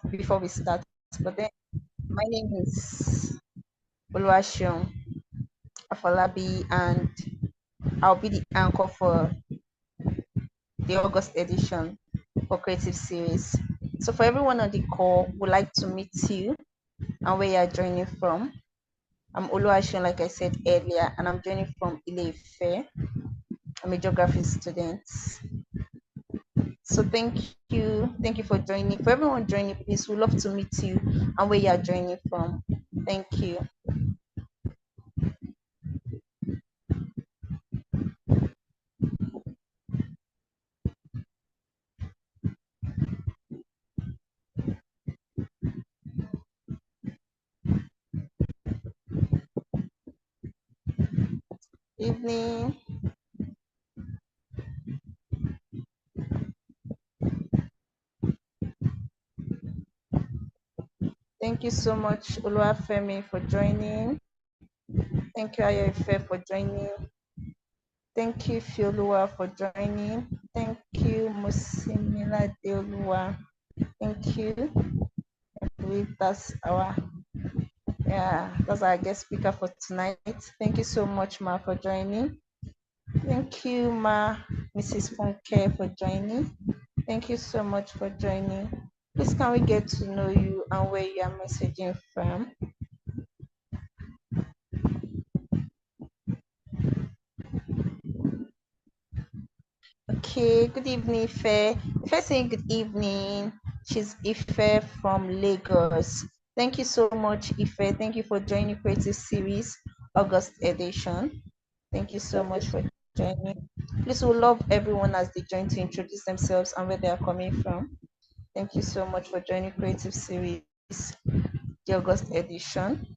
before we start. But then my name is Oluwaseun Afolabi, and I'll be the anchor for the August edition for Creative Series. So for everyone on the call, would like to meet you and where you are joining from. I'm Oluwaseun, like I said earlier, and I'm joining from Ile-Ife. I'm a geography student. So thank you for joining. For everyone joining, please, we'd love to meet you and where you are joining from. Thank you. Evening. Thank you so much, Oluwafemi, for joining. Thank you, Ayoife, for joining. Thank you, Fioluwa, for joining. Thank you, MosinmiladeOluwa. Thank you. I believe that's our guest speaker for tonight. Thank you so much, Ma, for joining. Thank you, Ma, Mrs. Funke, for joining. Thank you so much for joining. Please, can we get to know you and where you are messaging from? Okay, good evening, Ife. Ife saying good evening. She's Ife from Lagos. Thank you so much, Ife. Thank you for joining Creative Series August edition. Thank you so much for joining. Please, we love everyone as they join to introduce themselves and where they are coming from. Thank you so much for joining Creative Series, the August edition.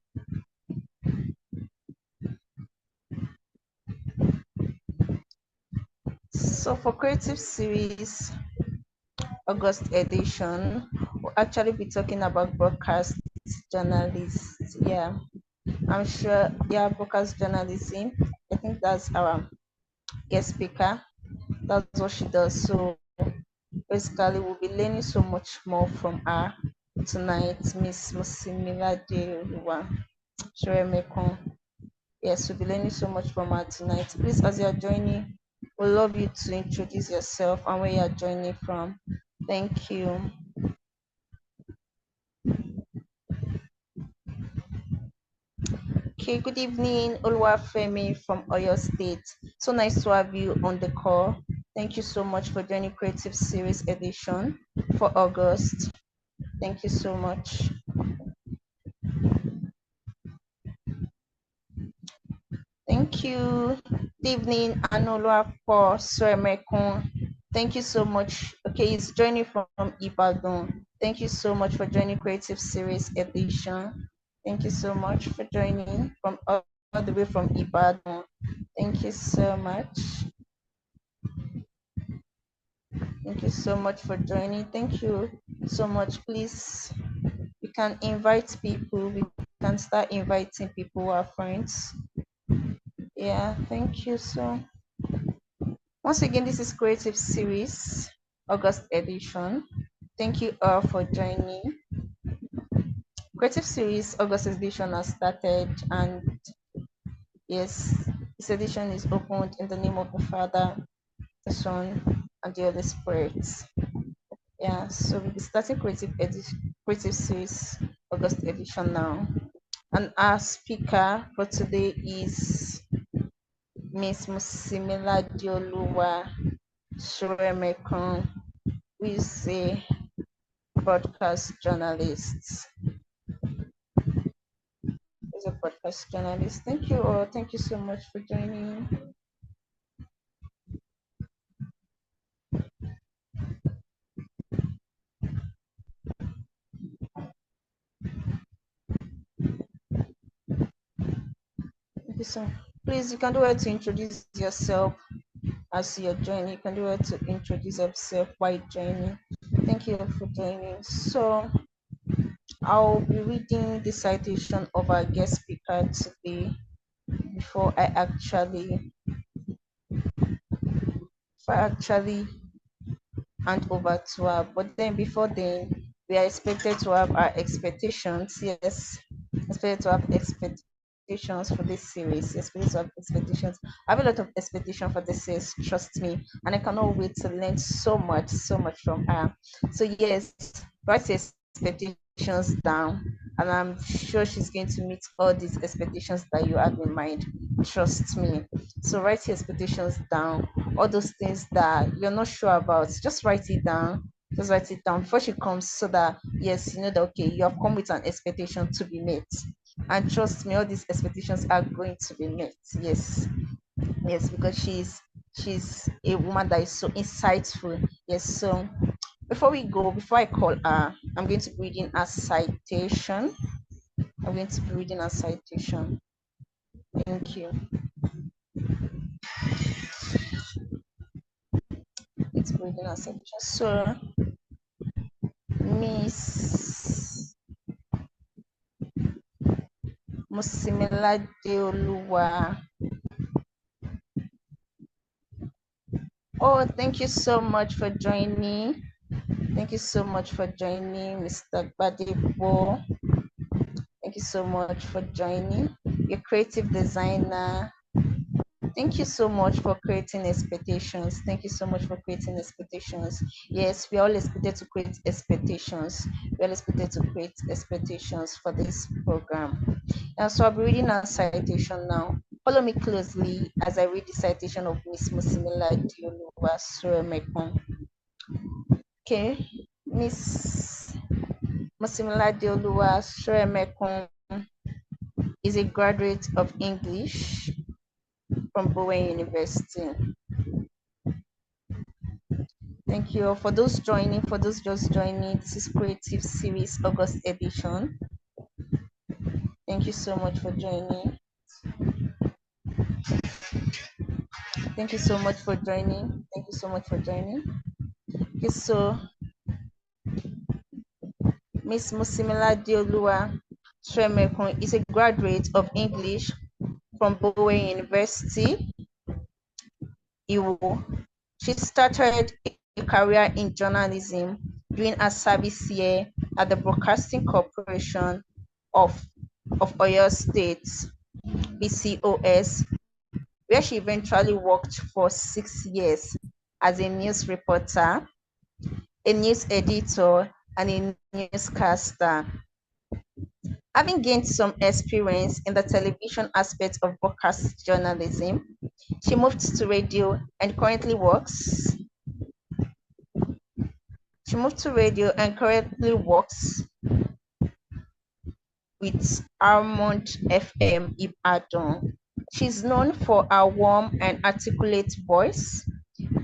So for Creative Series August edition, we'll actually be talking about broadcast journalists. Yeah, I'm sure. Yeah, broadcast journalism. I think that's our guest speaker. That's what she does. So basically, we'll be learning so much more from her tonight, Miss MosinmiladeOluwa, Soremekun. Yes, we'll be learning so much from her tonight. Please, as you're joining, we'd love you to introduce yourself and where you're joining from. Thank you. Okay, good evening, Oluwafemi from Oyo State. So nice to have you on the call. Thank you so much for joining Creative Series edition for August. Thank you so much. Thank you. Good evening, Anolua for Soremekun. Thank you so much. Okay, it's joining from Ibadan. Thank you so much for joining Creative Series edition. Thank you so much for joining from all the way from Ibadan. Thank you so much. Thank you so much for joining. Thank you so much. Please, we can invite people. We can start inviting people who are friends. Yeah, thank you. So once again, this is Creative Series August edition. Thank you all for joining. Creative Series August edition has started, and yes, this edition is opened in the name of the Father, the Son, and the Holy Spirit. Yeah, so we'll be starting Creative Series August edition now. And our speaker for today is Miss MosinmiladeOluwa Soremekun, who is a broadcast journalist. Is a broadcast journalist. Thank you all. Thank you so much for joining. Thank you so much. Please, you can do it to introduce yourself as you're joining. You can do it to introduce yourself while joining. Thank you for joining. So I'll be reading the citation of our guest speaker today before I actually hand over to her. But then before then, we are expected to have our expectations. Yes, expected to have expectations for this series. Expected to have expectations. I have a lot of expectation for this series. Trust me, and I cannot wait to learn so much from her. So yes, write your expectations down, and I'm sure she's going to meet all these expectations that you have in mind. Trust me. So write your expectations down. All those things that you're not sure about, just write it down. Just write it down before she comes, so that yes, you know that okay, you have come with an expectation to be met. And trust me, all these expectations are going to be met. Yes, yes, because she's a woman that is so insightful. Yes, so before I call her, I'm going to be reading a citation. I'm going to be reading a citation. Thank you. It's reading a citation. So, Miss MosinmiladeOluwa. Oh, thank you so much for joining. Thank you so much for joining, Mr. Gbadebo. Thank you so much for joining. Your creative designer. Thank you so much for creating expectations. Thank you so much for creating expectations. Yes, we are all expected to create expectations. We are all expected to create expectations for this program. And so I'll be reading a citation now. Follow me closely as I read the citation of Miss MosinmiladeOluwa Soremekun. Okay, Miss MosinmiladeOluwa Soremekun is a graduate of English from Bowen University. Thank you for those joining, for those just joining. This is Creative Series August edition. Thank you so much for joining. Thank you so much for joining. Thank you so much for joining. Okay, so Miss MosinmiladeOluwa Soremekun is a graduate of English from Bowen University, Iwo. She started a career in journalism during her service year at the Broadcasting Corporation of Oyo State, BCOS, where she eventually worked for 6 years as a news reporter, a news editor, and a newscaster. Having gained some experience in the television aspect of broadcast journalism, she moved to radio and currently works. She moved to radio and currently works with Almond FM Ibadan. She's known for her warm and articulate voice,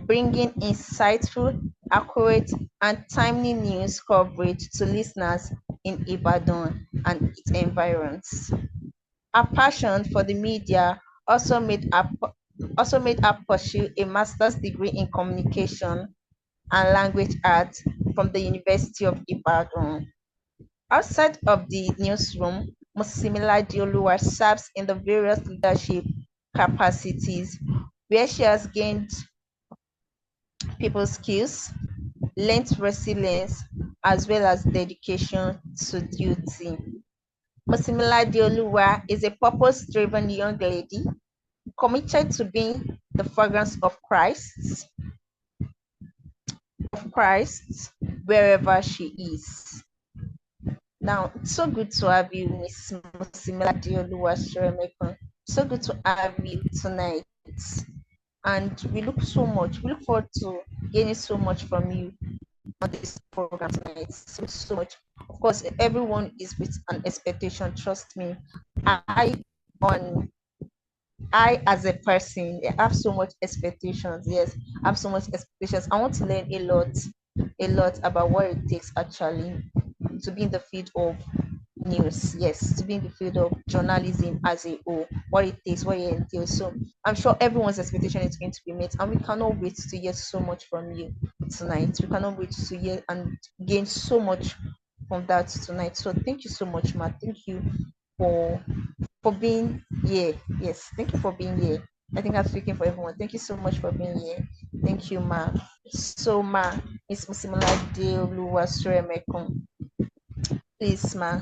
bringing insightful, accurate, and timely news coverage to listeners in Ibadan and its environs. Her passion for the media also made her pursue a master's degree in communication and language arts from the University of Ibadan. Outside of the newsroom, MosinmiladeOluwa serves in the various leadership capacities where she has gained people skills, learned resilience, as well as dedication to duty. MosinmiladeOluwa is a purpose-driven young lady committed to being the fragrance of Christ wherever she is. Now, it's so good to have you, Miss MosinmiladeOluwa Soremekun. So good to have you tonight. And we look forward to gaining so much from you on this program tonight. So much. Of course, everyone is with an expectation. Trust me. I on I as a person I have so much expectations. Yes, I have so much expectations. I want to learn a lot about what it takes actually to be in the field of news. Yes, to be in the field of journalism as a whole, what it takes, what it entails. So I'm sure everyone's expectation is going to be met, and we cannot wait to hear so much from you tonight. We cannot wait to hear and gain so much from that tonight. So thank you so much, Matt. Thank you for being here. Yes, thank you for being here. I think I'm speaking for everyone. Thank you so much for being here. Thank you, Ma. So, Ma, Miss MosinmiladeOluwa Soremekun. Please, ma.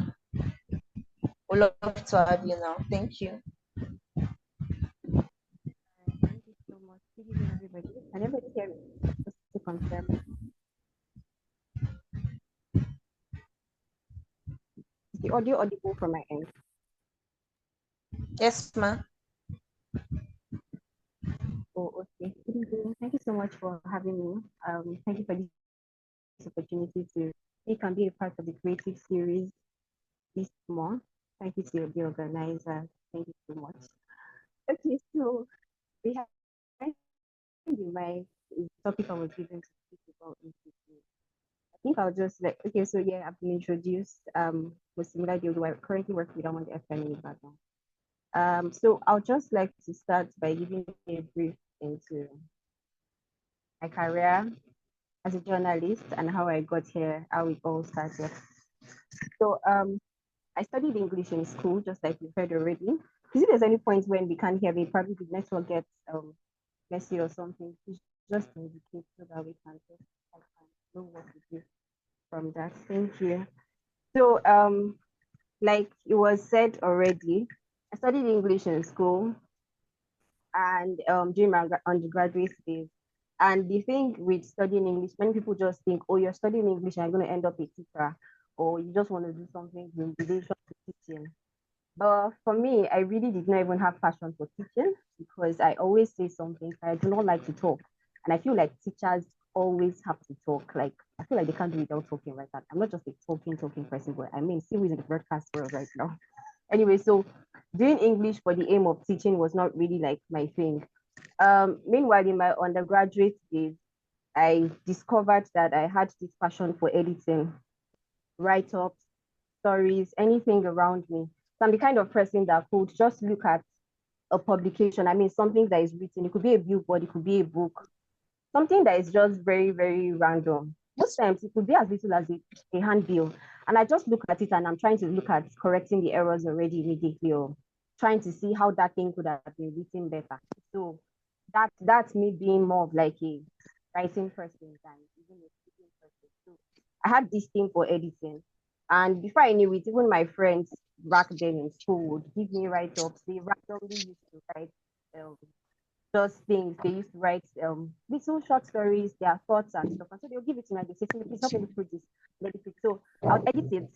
We'd love to have you now. Thank you. Thank you so much. Good evening, everybody. Can everybody hear me? Just to confirm. Is the audio audible from my end? Yes, ma. Oh, okay. Good evening. Thank you so much for having me. Thank you for this opportunity to speak and be a part of the creative series this month. Thank you to the organizer. Thank you so much. Okay, so behind the mic is the topic I was given to speak about. I think I'll just like, okay, so yeah, I've been introduced. MosinmiladeOluwa. I currently work with one FM background. So I'll just like to start by giving a brief into my career as a journalist and how I got here, how it all started. So I studied English in school, just like you heard already. If there's any point when we can't hear me, probably the network gets messy or something, please just indicate so that we can just know what to do from that. Thank you. So like it was said already, I studied English in school and during my undergraduate days. And the thing with studying English, many people just think, oh, you're studying English and you're going to end up a teacher, or you just want to do something in relation to teaching. But for me, I really did not even have passion for teaching because I always say something. I do not like to talk. And I feel like teachers always have to talk. Like, I feel like they can't do without talking like that. I'm not just a talking person, but I mean, see who's in the broadcast world right now. Anyway, so doing English for the aim of teaching was not really like my thing. Meanwhile, in my undergraduate days, I discovered that I had this passion for editing, write-ups, stories, anything around me. So I'm the kind of person that could just look at a publication. I mean, something that is written. It could be a billboard, it could be a book, something that is just very, very random. Most times it could be as little as a handbill. And I just look at it and I'm trying to look at correcting the errors already immediately or trying to see how that thing could have been written better. So that's me being more of like a writing person than even a speaking person. So I had this thing for editing. And before I knew it, even my friends back then in school would give me write-ups. They randomly used to write um, those things. They used to write little short stories, their thoughts and stuff. And so they'll give it to me and they say, please help me look through this. Let me fix. So I'll edit it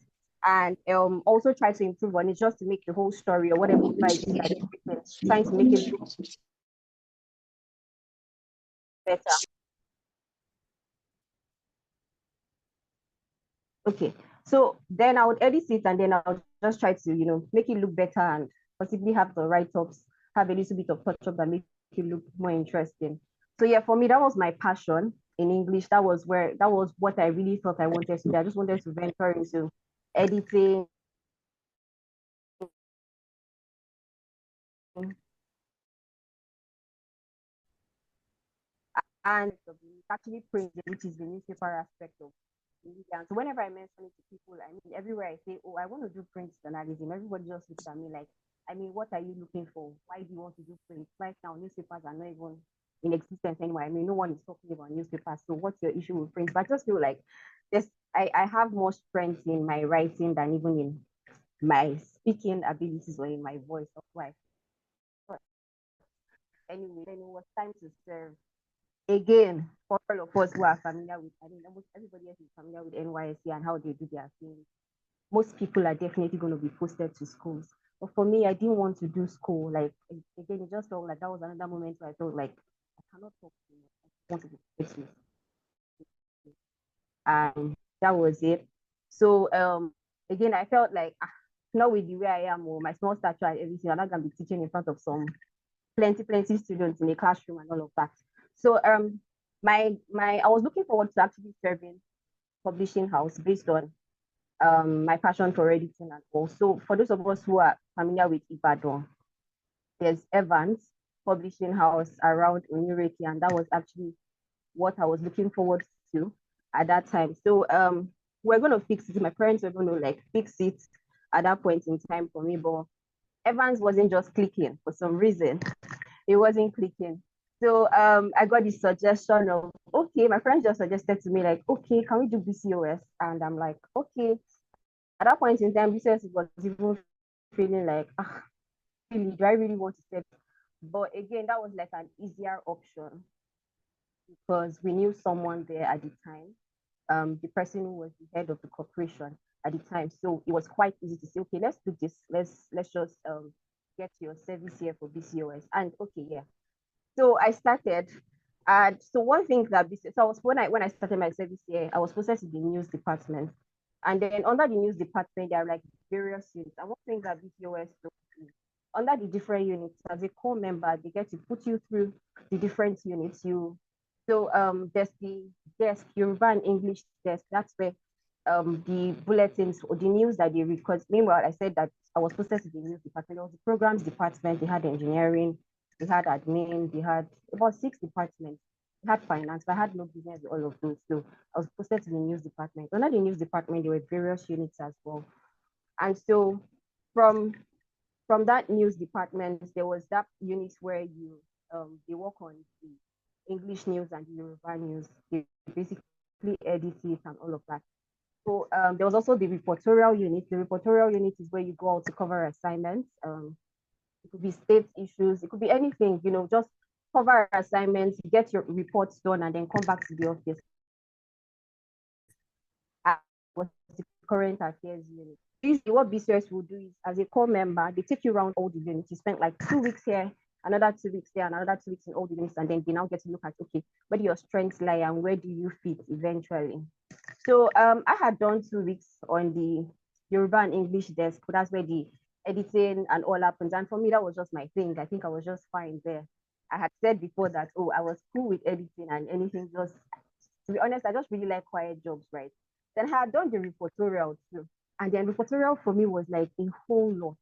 and also try to improve on it just to make the whole story or whatever it is that is written, trying to make it look better. Okay. So then I would edit it and then I'll just try to, make it look better and possibly have the write-ups, have a little bit of touch-up that make it look more interesting. So yeah, for me, that was my passion in English. That was what I really thought I wanted to do. I just wanted to venture into editing and actually printing, which is the newspaper aspect of media. So whenever I mention it to people, I mean, everywhere I say, oh, I want to do print journalism, everybody just looks at me like, I mean, what are you looking for? Why do you want to do print? Right now, newspapers are not even in existence anymore. I mean, no one is talking about newspapers. So what's your issue with print? But I just feel like this, I have more strength in my writing than even in my speaking abilities or in my voice. That's why. But anyway, then it was time to serve. Again, for all of us who are familiar with, I mean, almost everybody else is familiar with NYSC and how they do their things. Most people are definitely going to be posted to schools. But for me, I didn't want to do school. Like, again, it just felt like that was another moment where I felt like I cannot talk to you. I want to be posted. And that was it. So, again, I felt like, not with the way I am or my small stature and everything, I'm not going to be teaching in front of some plenty students in a classroom and all of that. So I was looking forward to actually serving publishing house based on my passion for editing and also for those of us who are familiar with Ibadan, there's Evans publishing house around Onireki, and that was actually what I was looking forward to at that time. So we're gonna fix it. My parents were gonna like fix it at that point in time for me, but Evans wasn't just clicking for some reason. It wasn't clicking. So I got this suggestion of, okay, my friend just suggested to me, like, okay, can we do BCOS? And I'm like, okay. At that point in time, business was even feeling like, really, do I really want to step? But again, that was like an easier option because we knew someone there at the time, the person who was the head of the corporation at the time. So it was quite easy to say, okay, let's do this. Let's just get your service here for BCOS. And okay, yeah. So I started. And so one thing that so I was when I started my service here, I was posted to the news department. And then under the news department, there are like various units. And one thing that BCOS under the different units, as a core member, they get to put you through the different units. There's the desk, Yoruba and English desk. That's where the bulletins or the news that they read. Because meanwhile, I said that I was posted to the news department. There was the programs department. They had engineering, they had admin, they had about 6 departments. They had finance, but I had no business with all of those. So I was posted to the news department. Under the news department, there were various units as well. And so from from that news department, there was that unit where you they work on the English news and the Yoruba news. They basically edit it and all of that. So there was also the reportorial unit. The reportorial unit is where you go out to cover assignments. It could be state issues, it could be anything, just cover assignments, get your reports done, and then come back to the office. Was the current affairs unit. Usually, what BCS will do is, as a core member, they take you around all the units. You spend like 2 weeks here, another 2 weeks there, another 2 weeks in all the units, and then they now get to look at, okay, where do your strengths lie and where do you fit eventually. So I had done 2 weeks on the Yoruba and English desk. That's where the editing and all happens. And for me, that was just my thing. I think I was just fine there. I had said before that, oh, I was cool with editing and anything. Just to be honest, I just really like quiet jobs, right? Then I had done the reportorial too. And then reportorial for me was like a whole lot.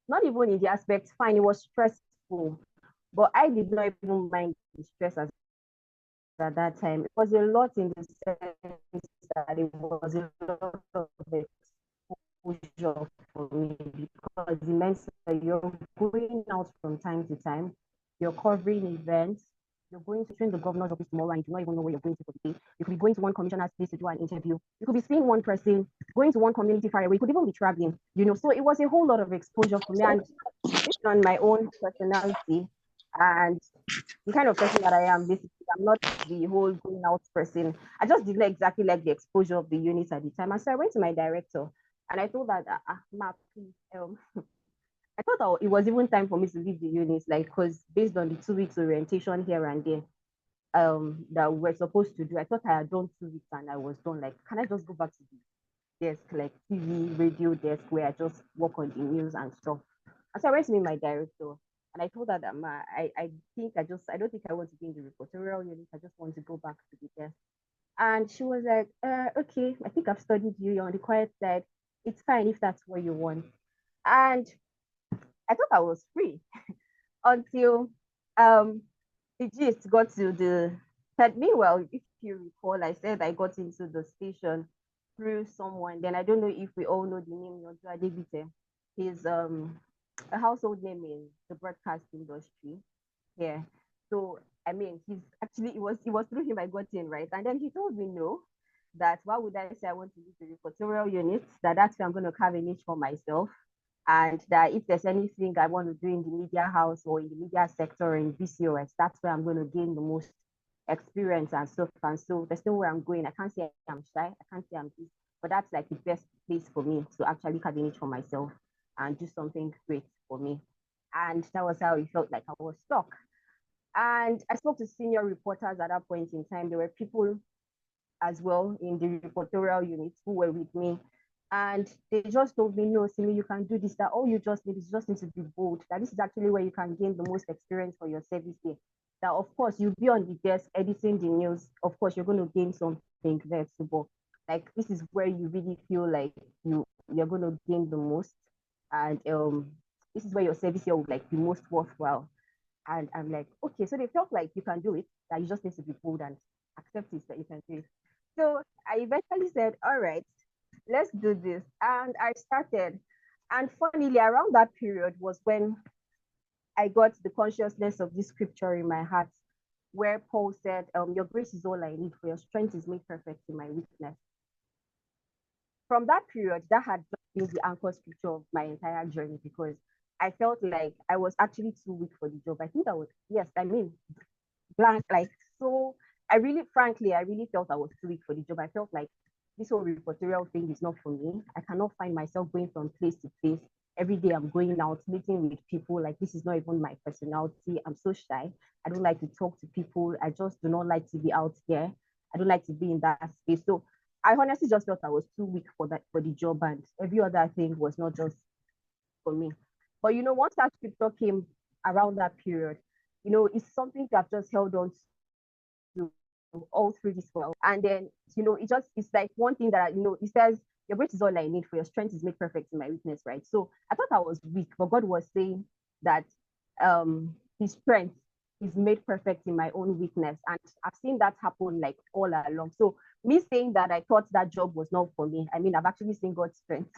Not even in the aspect, fine, it was stressful. But I did not even mind the stress at that time. It was a lot in the sense that it was a lot of exposure for me because it meant that you're going out from time to time, you're covering events, you're going to train the governor's office tomorrow and you do not even know where you're going to for the day. You could be going to one commissioner's place to do an interview. You could be seeing one person, going to one community far away. You could even be traveling. So it was a whole lot of exposure for me. And based on my own personality and the kind of person that I am, basically, I'm not the whole going out person. I just didn't exactly like the exposure of the unit at the time. And so I went to my director and I told her that, Ma, please, I thought it was even time for me to leave the unit, like, because based on the 2 weeks orientation here and there, that we were supposed to do, I thought I had done 2 weeks and I was done. Like, can I just go back to the desk, like TV, radio desk, where I just work on the news and stuff? And so I went to meet my director and I told her that, Ma, I don't think I want to be in the reportorial unit. I just want to go back to the desk. And she was like, okay, I think I've studied you. You're on the quiet side. It's fine if that's what you want. And I thought I was free until the gist got to the that meanwhile, if you recall, I said I got into the station through someone. Then I don't know if we all know the name Yonju Adebite. He's a household name in the broadcast industry. Yeah. So I mean, he's actually it was through him I got in, right? And then he told me no, that why would I say I want to leave the reportorial unit? That's where I'm going to carve a niche for myself. And that if there's anything I want to do in the media house or in the media sector or in BCOS, that's where I'm going to gain the most experience and stuff. And so there's nowhere I'm going. I can't say I'm shy. I can't say I'm this, but that's like the best place for me to actually carve a niche for myself and do something great for me. And that was how it felt like I was stuck. And I spoke to senior reporters at that point in time. There were people as well in the reportorial units who were with me. And they just told me, no, Simi, you can do this, that all you just need is just need to be bold, that this is actually where you can gain the most experience for your service day. That of course you'll be on the desk editing the news. Of course, you're going to gain something there too, but like this is where you really feel like you're going to gain the most. And this is where your service here will like be most worthwhile. And I'm like, okay, so they felt like you can do it, that you just need to be bold and accept it that you can do it. So I eventually said, all right, let's do this. And I started. And funnily, around that period was when I got the consciousness of this scripture in my heart, where Paul said, your grace is all I need, for your strength is made perfect in my weakness. from that period, that had just been the anchor scripture of my entire journey because I felt like I was actually too weak for the job. I think I was, yes, I mean, blank, like, so I really, frankly, I really felt I was too weak for the job. I felt like this whole reporterial thing is not for me. I cannot find myself going from place to place. Every day I'm going out, meeting with people. Like, this is not even my personality. I'm so shy. I don't like to talk to people. I just do not like to be out there. I don't like to be in that space. So I honestly just felt I was too weak for that for the job, and every other thing was not just for me. But once that scripture came around that period, it's something that I've just held on to all through this while. And then, it's like one thing that, it says, your grace is all I need, for your strength is made perfect in my weakness, right? So I thought I was weak, but God was saying that his strength is made perfect in my own weakness. And I've seen that happen like all along. So me saying that I thought that job was not for me, I mean, I've actually seen God's strength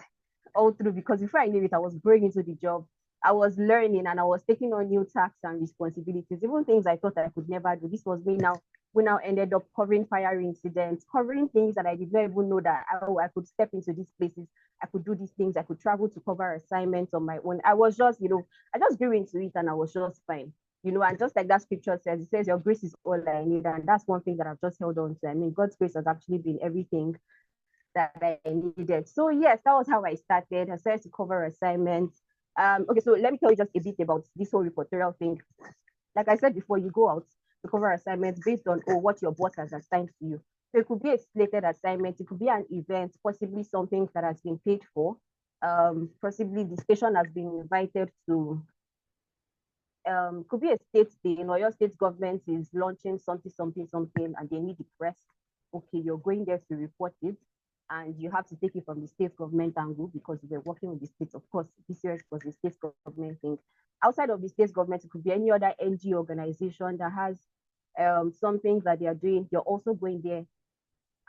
all through because before I knew it, I was growing into the job. I was learning and I was taking on new tasks and responsibilities, even things I thought I could never do. This was me now. We now ended up covering fire incidents, covering things that I did not even know that I could step into these places. I could do these things. I could travel to cover assignments on my own. I was just, I just grew into it and I was just fine. And just like that scripture says, it says, your grace is all I need. And that's one thing that I've just held on to. I mean, God's grace has actually been everything that I needed. So yes, that was how I started. I started to cover assignments. Okay, so let me tell you just a bit about this whole reporterial thing. Like I said before, you go out to cover assignments based on what your boss has assigned to you. So it could be a slated assignment, it could be an event, possibly something that has been paid for. Possibly the station has been invited to could be a state thing, or your state government is launching something, something, something, and they need the press. Okay, you're going there to report it, and you have to take it from the state government angle because we're working with the states. Of course, this year was the state government thing. Outside of the state government, it could be any other NGO organization that has something that they are doing. You're also going there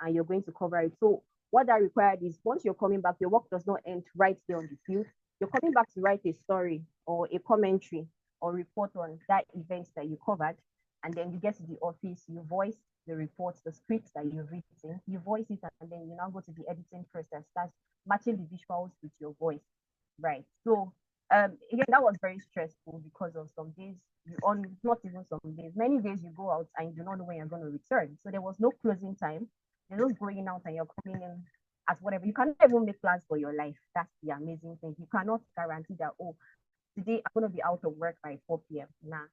and you're going to cover it. So what that required is once you're coming back, your work does not end right there on the field. You're coming back to write a story or a commentary or report on that event that you covered. And then you get to the office, you voice the reports, the scripts that you've written, you voice it, and then you now go to the editing process, start matching the visuals with your voice. Right. So again, that was very stressful because of some days on not even some days, many days you go out and you do not know when you're going to return. So there was no closing time. You're just going out and you're coming in at whatever. You cannot even make plans for your life. That's the amazing thing. You cannot guarantee that, oh, today I'm going to be out of work by 4 p.m. Nah.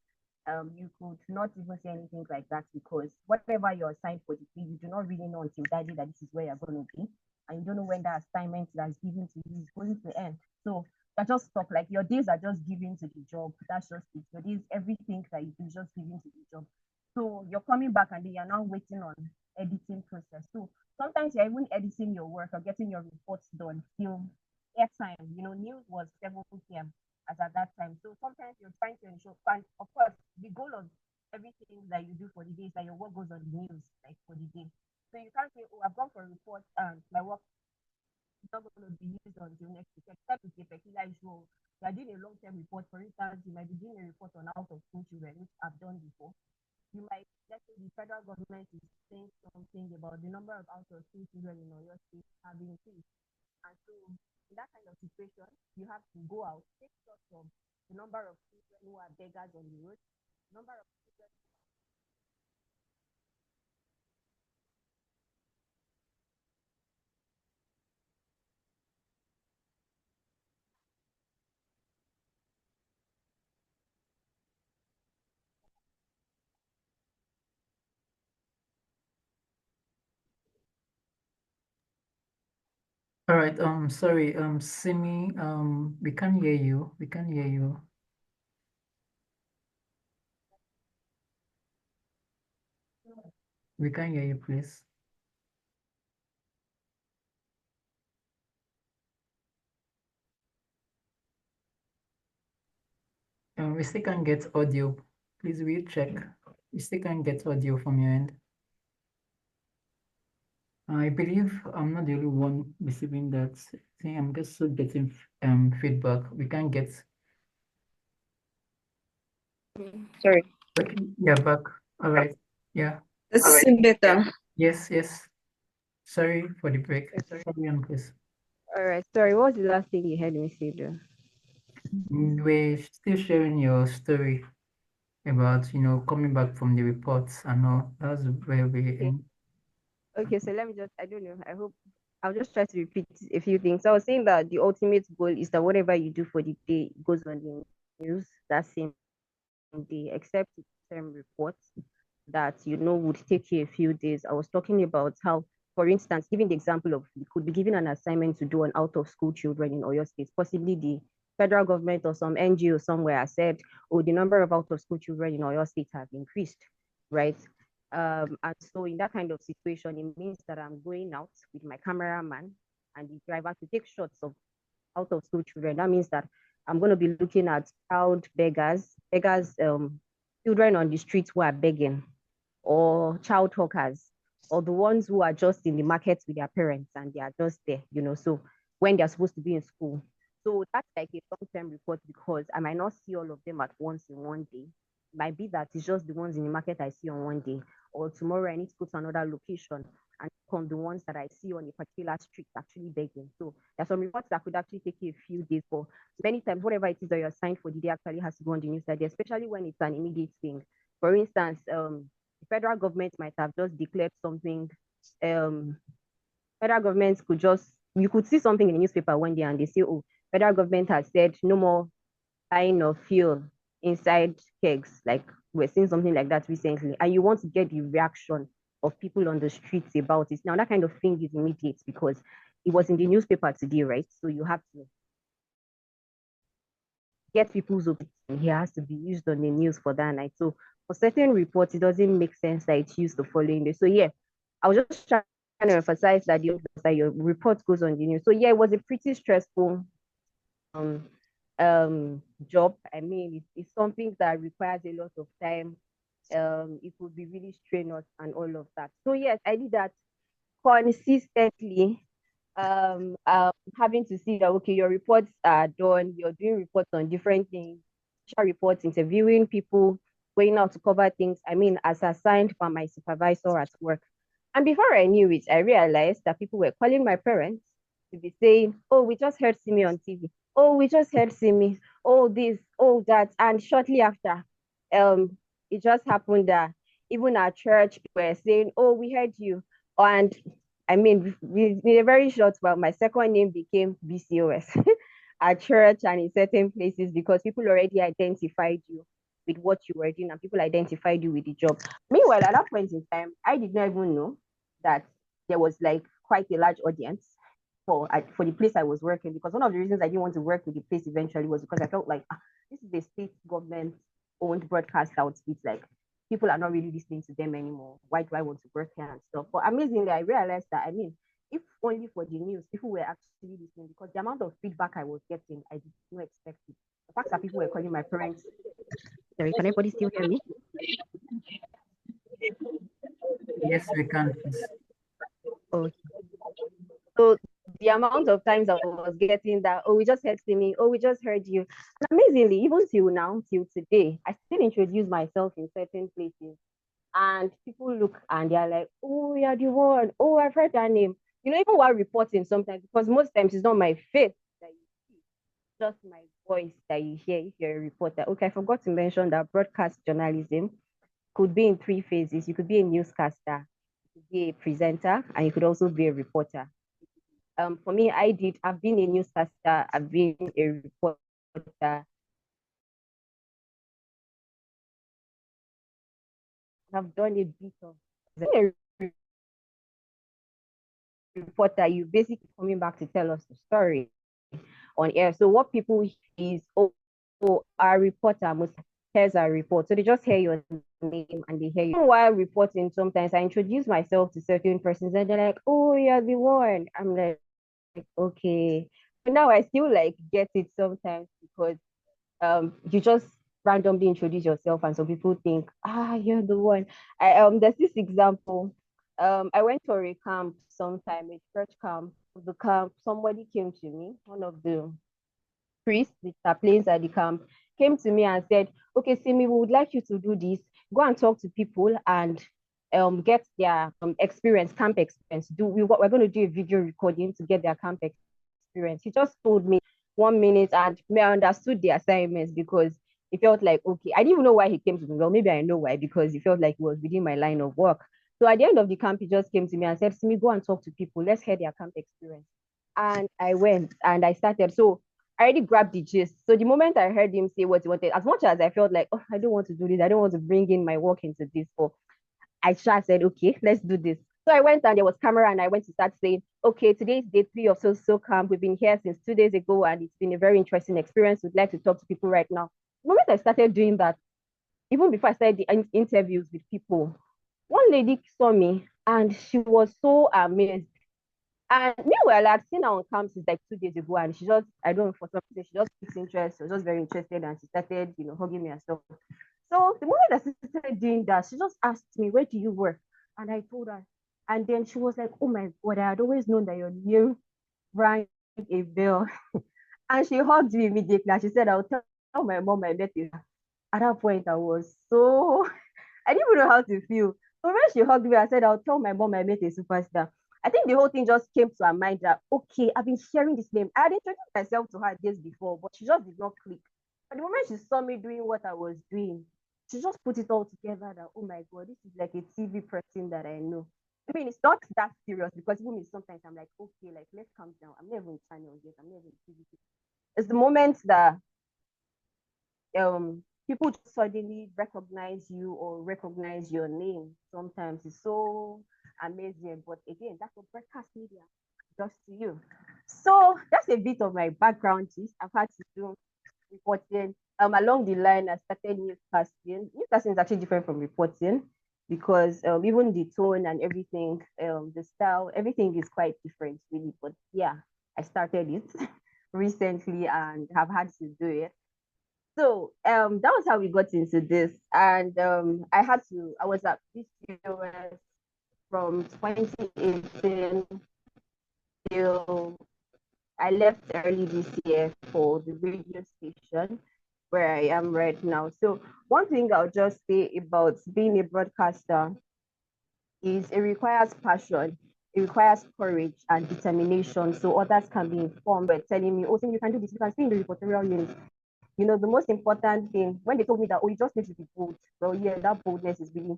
You could not even say anything like that because whatever you're assigned for the day, you do not really know until that day that this is where you're going to be. And you don't know when that assignment that's given to you is going to end. So that just stop. Like your days are just given to the job. That's just it. Your days, everything that you do is just given to the job. So you're coming back and then you're now waiting on editing process. So sometimes you're even editing your work or getting your reports done till airtime. News was 7 p.m. as at that time. So sometimes you're trying to ensure, and of course, the goal of everything that you do for the day is that your work goes on the news, like for the day. So you can't say, oh, I've gone for a report and my work is not going to be used until next week, except it's a peculiar issue. You are doing a long-term report. For instance, you might be doing a report on out of school children, which I've done before. You might, let's say the federal government is saying something about the number of out of school children in your state having increased. And so in that kind of situation, you have to go out, take stock of the number of children who are beggars on the road, number of children. All right, sorry, Simi, we can't hear you. We can't hear you. We can't hear you, please. We still can't get audio. Please, will you check? We still can't get audio from your end. I believe I'm not the only one receiving that. I think I'm just getting feedback. We can't get. Sorry. Okay, yeah, back. All right. Yeah. This is better. Yes, yes. Sorry for the break. Carry on, please. All right. Sorry, what was the last thing you heard me say though? We're still sharing your story about, coming back from the reports and all. That's where we Okay. end. Okay, so let me just, I don't know. I hope I'll just try to repeat a few things. So I was saying that the ultimate goal is that whatever you do for the day goes on the news that same day, except it's term reports that would take you a few days. I was talking about how, for instance, giving the example of you could be given an assignment to do on out of school children in Oyo State, possibly the federal government or some NGO somewhere has said, oh, the number of out of school children in Oyo State have increased, right? And so in that kind of situation, it means that I'm going out with my cameraman and the driver to take shots of out of school children. That means that I'm going to be looking at child beggars, children on the streets who are begging, or child hawkers, or the ones who are just in the markets with their parents and they are just there. So when they're supposed to be in school. So that's like a long-term report because I might not see all of them at once in one day. It might be that it's just the ones in the market I see on one day, or tomorrow I need to go to another location and on the ones that I see on a particular street actually begging. So there's some reports that could actually take you a few days, but many times whatever it is that you're assigned for the day actually has to go on the news side, especially when it's an immediate thing. For instance, the federal government might have just declared something. Um, Federal governments could just, you could see something in the newspaper one day and they say, oh, federal government has said no more buying of fuel inside kegs. Like we're seeing something like that recently, and you want to get the reaction of people on the streets about it. Now that kind of thing is immediate because it was in the newspaper today, right? So you have to get people's opinion. He has to be used on the news for that night. So for certain reports, it doesn't make sense that it's used the following day. So yeah, I was just trying to emphasize that that your report goes on the news. So yeah, it was a pretty stressful um job. I mean, it's something that requires a lot of time. It would be really strenuous and all of that. So yes, I did that consistently, having to see that okay, your reports are done, you're doing reports on different things, share reports, interviewing people, going out to cover things. I mean, as assigned by my supervisor at work. And before I knew it, I realized that people were calling my parents to be saying, oh, we just heard Simi on TV. Oh, we just heard Simi. Oh, this, oh, that. And shortly after, um, it just happened that even at church, people were saying, oh, we heard you. And I mean, in a very short while, my second name became BCOS at church and in certain places because people already identified you with what you were doing and people identified you with the job. Meanwhile, at that point in time, I did not even know that there was like quite a large audience for the place I was working because one of the reasons I didn't want to work with the place eventually was because I felt like this is a state government owned broadcast outfit. Like people are not really listening to them anymore. Why do I want to work here and stuff? But amazingly, I realized that I mean, if only for the news, people were actually listening because the amount of feedback I was getting, I did not expect it. The fact that people were calling my parents. Sorry, can anybody still hear me? Yes, we can, please. Oh, so the amount of times I was getting that, oh, we just heard me, oh, we just heard you. And amazingly, even till now, till today, I still introduce myself in certain places. And people look and they're like, oh, you're the one. Oh, I've heard that name. Even while reporting sometimes, because most times it's not my face that you see, just my voice that you hear if you're a reporter. Okay, I forgot to mention that broadcast journalism could be in three phases. You could be a newscaster, you could be a presenter, and you could also be a reporter. For me, I've been a newscaster, I've been a reporter, I've done a bit of a reporter. You basically coming back to tell us the story on air. So what people is, oh, our reporter must here's our report. So they just hear your name and they hear you. While reporting, sometimes I introduce myself to certain persons and they're like, oh, you're the one. I'm like, okay. But now I still like get it sometimes because you just randomly introduce yourself and some people think, you're the one. There's this example. I went to a camp sometime, a church camp. The camp, somebody came to me, one of the priests, the chaplains at the camp, came to me and said, okay, Simi, we would like you to do this. Go and talk to people and get their camp experience. We're going to do a video recording to get their camp experience. He just told me 1 minute, and I understood the assignments because it felt like okay. I didn't even know why he came to me. Well, maybe I know why, because it felt like he was within my line of work. So at the end of the camp, he just came to me and said to me, "Go and talk to people. Let's hear their camp experience." And I went and I started. So I already grabbed the gist. So the moment I heard him say what he wanted, as much as I felt like, oh, I don't want to do this, I don't want to bring in my work into this, but I just said, okay, let's do this. So I went and there was camera and I went to start saying, okay, today is day 3 of so camp. We've been here since 2 days ago and it's been a very interesting experience. We'd like to talk to people right now. The moment I started doing that, even before I started the interviews with people, one lady saw me and she was so amazed. And meanwhile, I'd seen her on camp since like 2 days ago, and she just, I don't know, for some reason, she just took interest. She was just very interested, and she started, hugging me and stuff. So the moment I started doing that, she just asked me, "Where do you work?" And I told her. And then she was like, "Oh my God, I had always known that your name rang a bell." And she hugged me immediately. And she said, "I'll tell my mom I met you." At that point, I was so, I didn't even know how to feel. So when she hugged me, I said, "I'll tell my mom I met a superstar." I think the whole thing just came to her mind that, okay, I've been sharing this name. I had introduced myself to her days before, but she just did not click. But the moment she saw me doing what I was doing, she just put it all together that, oh my God, this is like a TV person that I know. I mean, it's not that serious because even me, sometimes I'm like, okay, like, let's calm down. I'm never in channel yet. I'm never in TV. It's the moment that people just suddenly recognize you or recognize your name. Sometimes it's so amazing. But again, that's what broadcast media does to you. So that's a bit of my background. I've had to do reporting. Along the line, I started newscasting. Newscasting is actually different from reporting because even the tone and everything, the style, everything is quite different, really. But yeah, I started it recently and have had to do it. So that was how we got into this. And I was at PCOS from 2018 till I left early this year for the radio station where I am right now. So one thing I'll just say about being a broadcaster is it requires passion, it requires courage and determination. So others can be informed by telling me, oh, so you can do this, you can stay in the reportorial unit. The most important thing when they told me that, oh, you just need to be bold. Well, yeah, that boldness is really,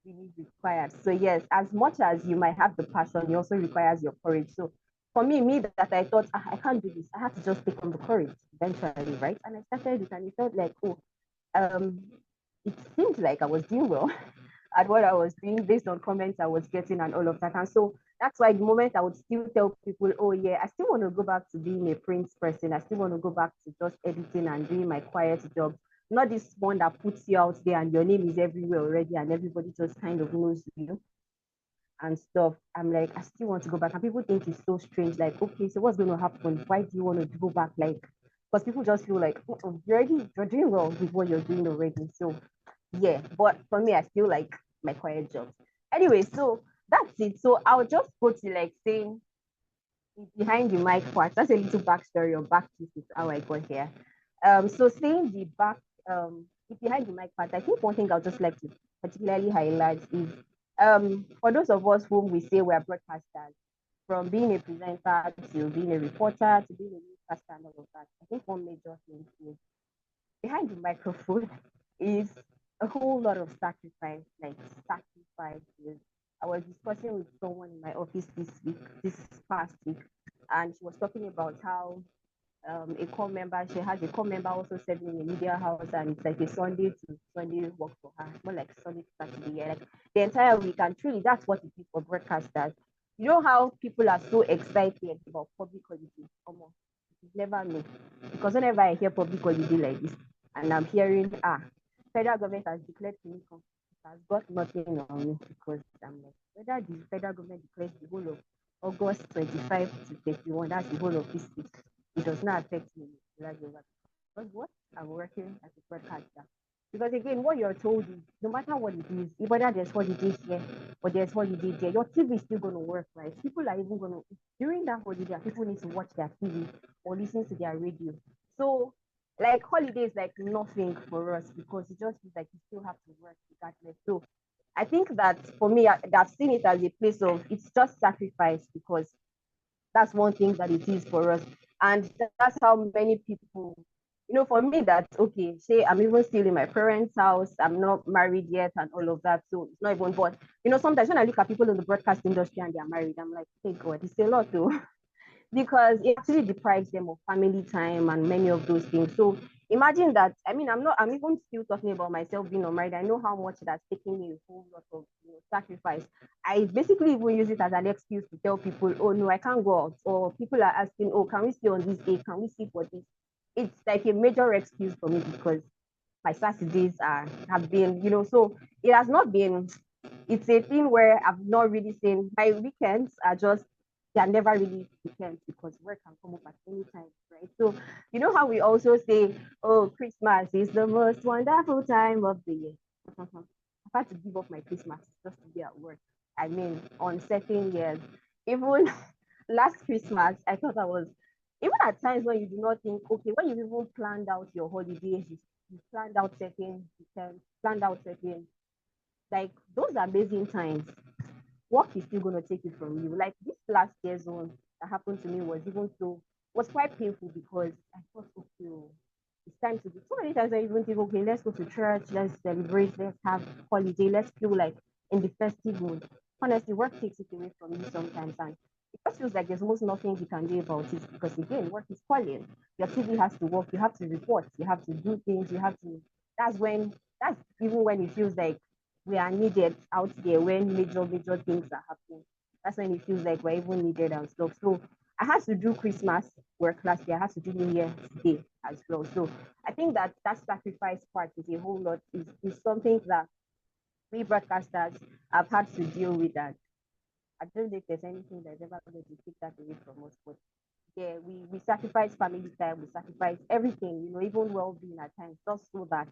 really required. So yes, as much as you might have the passion, it also requires your courage. So for me that I thought, I can't do this. I had to just take on the courage eventually, right? And I started it, and it felt like, oh, um, it seemed like I was doing well at what I was doing based on comments I was getting and all of that. And so that's why the moment I would still tell people, oh yeah, I still want to go back to being a print person. I still want to go back to just editing and doing my quiet job. Not this one that puts you out there and your name is everywhere already and everybody just kind of knows you and stuff. I'm like, I still want to go back. And people think it's so strange. Like, okay, so what's going to happen? Why do you want to go back? Like, because people just feel like, oh, you're doing well with what you're doing already. So yeah, but for me, I still like my quiet jobs. Anyway, so that's it. So I'll just go to like saying behind the mic part. That's a little backstory or back to how I got here. So saying the behind the mic part, I think one thing I'll just like to particularly highlight is for those of us whom we say we're broadcasters, from being a presenter to being a reporter to being a newscaster and all of that. I think one major thing is behind the microphone is a whole lot of sacrifice, like sacrifices. I was discussing with someone in my office this past week, and she was talking about how she has a core member also serving in a media house, and it's like a Sunday to Sunday work for her, more like Sunday to Saturday, yeah, like the entire week. And truly, that's what it is for broadcasters. You know how people are so excited about public holidays? Come on, you never know. Because whenever I hear public holiday like this, and I'm hearing, federal government has declared clinical, it has got nothing on me because I'm like, whether the federal government declares the whole of August 25 to 31, that's the whole of this week, it does not affect me. Because what? I'm working as a broadcaster. Because again, what you're told is no matter what it is, whether there's holidays here or there's holiday there, your TV is still going to work, right? People are even going to, during that holiday, people need to watch their TV or listen to their radio. So, holidays like nothing for us because it just feels like you still have to work regardless. So, I think that for me, I've seen it as a place of it's just sacrifice because that's one thing that it is for us. And that's how many people, for me, that's okay. Say I'm even still in my parents' house, I'm not married yet, and all of that. So it's not even, but sometimes when I look at people in the broadcast industry and they're married, I'm like, hey, God, it's a lot, though. Because it actually deprives them of family time and many of those things. So imagine that. I mean, I'm even still talking about myself being unmarried. I know how much that's taking me a whole lot of sacrifice. I basically even use it as an excuse to tell people, oh no, I can't go out. Or people are asking, oh, can we stay on this day? Can we sleep for this? It's like a major excuse for me because my Saturdays have been, so it has not been, it's a thing where I've not really seen my weekends are just they're never really weekends because work can come up at any time, right? So you know how we also say, oh, Christmas is the most wonderful time of the year. I've had to give up my Christmas just to be at work. I mean, on certain years, even last Christmas, I thought I was even at times when you do not think, okay, when you even planned out your holidays, you planned out certain weekends, planned out certain like those amazing times, work is still going to take it from you. Like this last year's one that happened to me was quite painful because I thought, okay, oh, it's time to do so many times I even think, okay, let's go to church, let's celebrate, let's have holiday, let's feel like in the festive mood. Honestly, work takes it away from you sometimes, and it just feels like there's almost nothing you can do about it because again, work is calling. Your TV has to work, you have to report, you have to do things, you have to that's when that's even when it feels like we are needed out there when major things are happening. That's when it feels like we're even needed and stuff. So I had to do Christmas work last year. I had to do New Year today as well. So I think that sacrifice part is a whole lot is something that we broadcasters have had to deal with. That I don't think there's anything that's ever going to take that away from us. But yeah, we sacrifice family time, we sacrifice everything, even well-being at times, just so that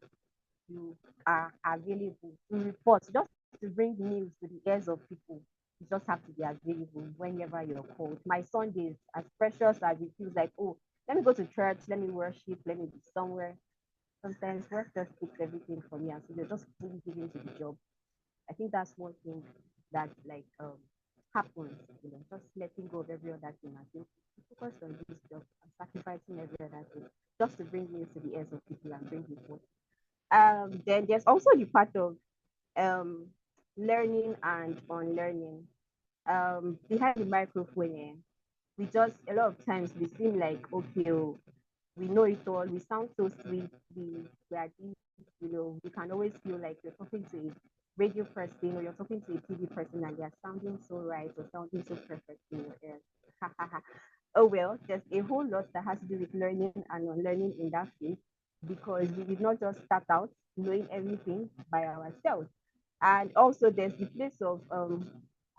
you are available to report, just to bring news to the ears of people. You just have to be available whenever you're called. My Sundays, as precious as it feels like, oh, let me go to church, let me worship, let me be somewhere. Sometimes work just takes everything from me, and so you're just fully giving to the job. I think that's one thing that happens, just letting go of every other thing and saying, focus on this job and sacrificing every other thing just to bring news to the ears of people and bring people. Then there's also the part of um, learning and unlearning. Behind the microphone, we just a lot of times we seem like okay, oh, we know it all. We sound so sweet. We are deep. We can always feel like you're talking to a radio person or you're talking to a TV person and they're sounding so right or sounding so perfect in your ears. Oh well, there's a whole lot that has to do with learning and unlearning in that field because we did not just start out knowing everything by ourselves. And also there's the place of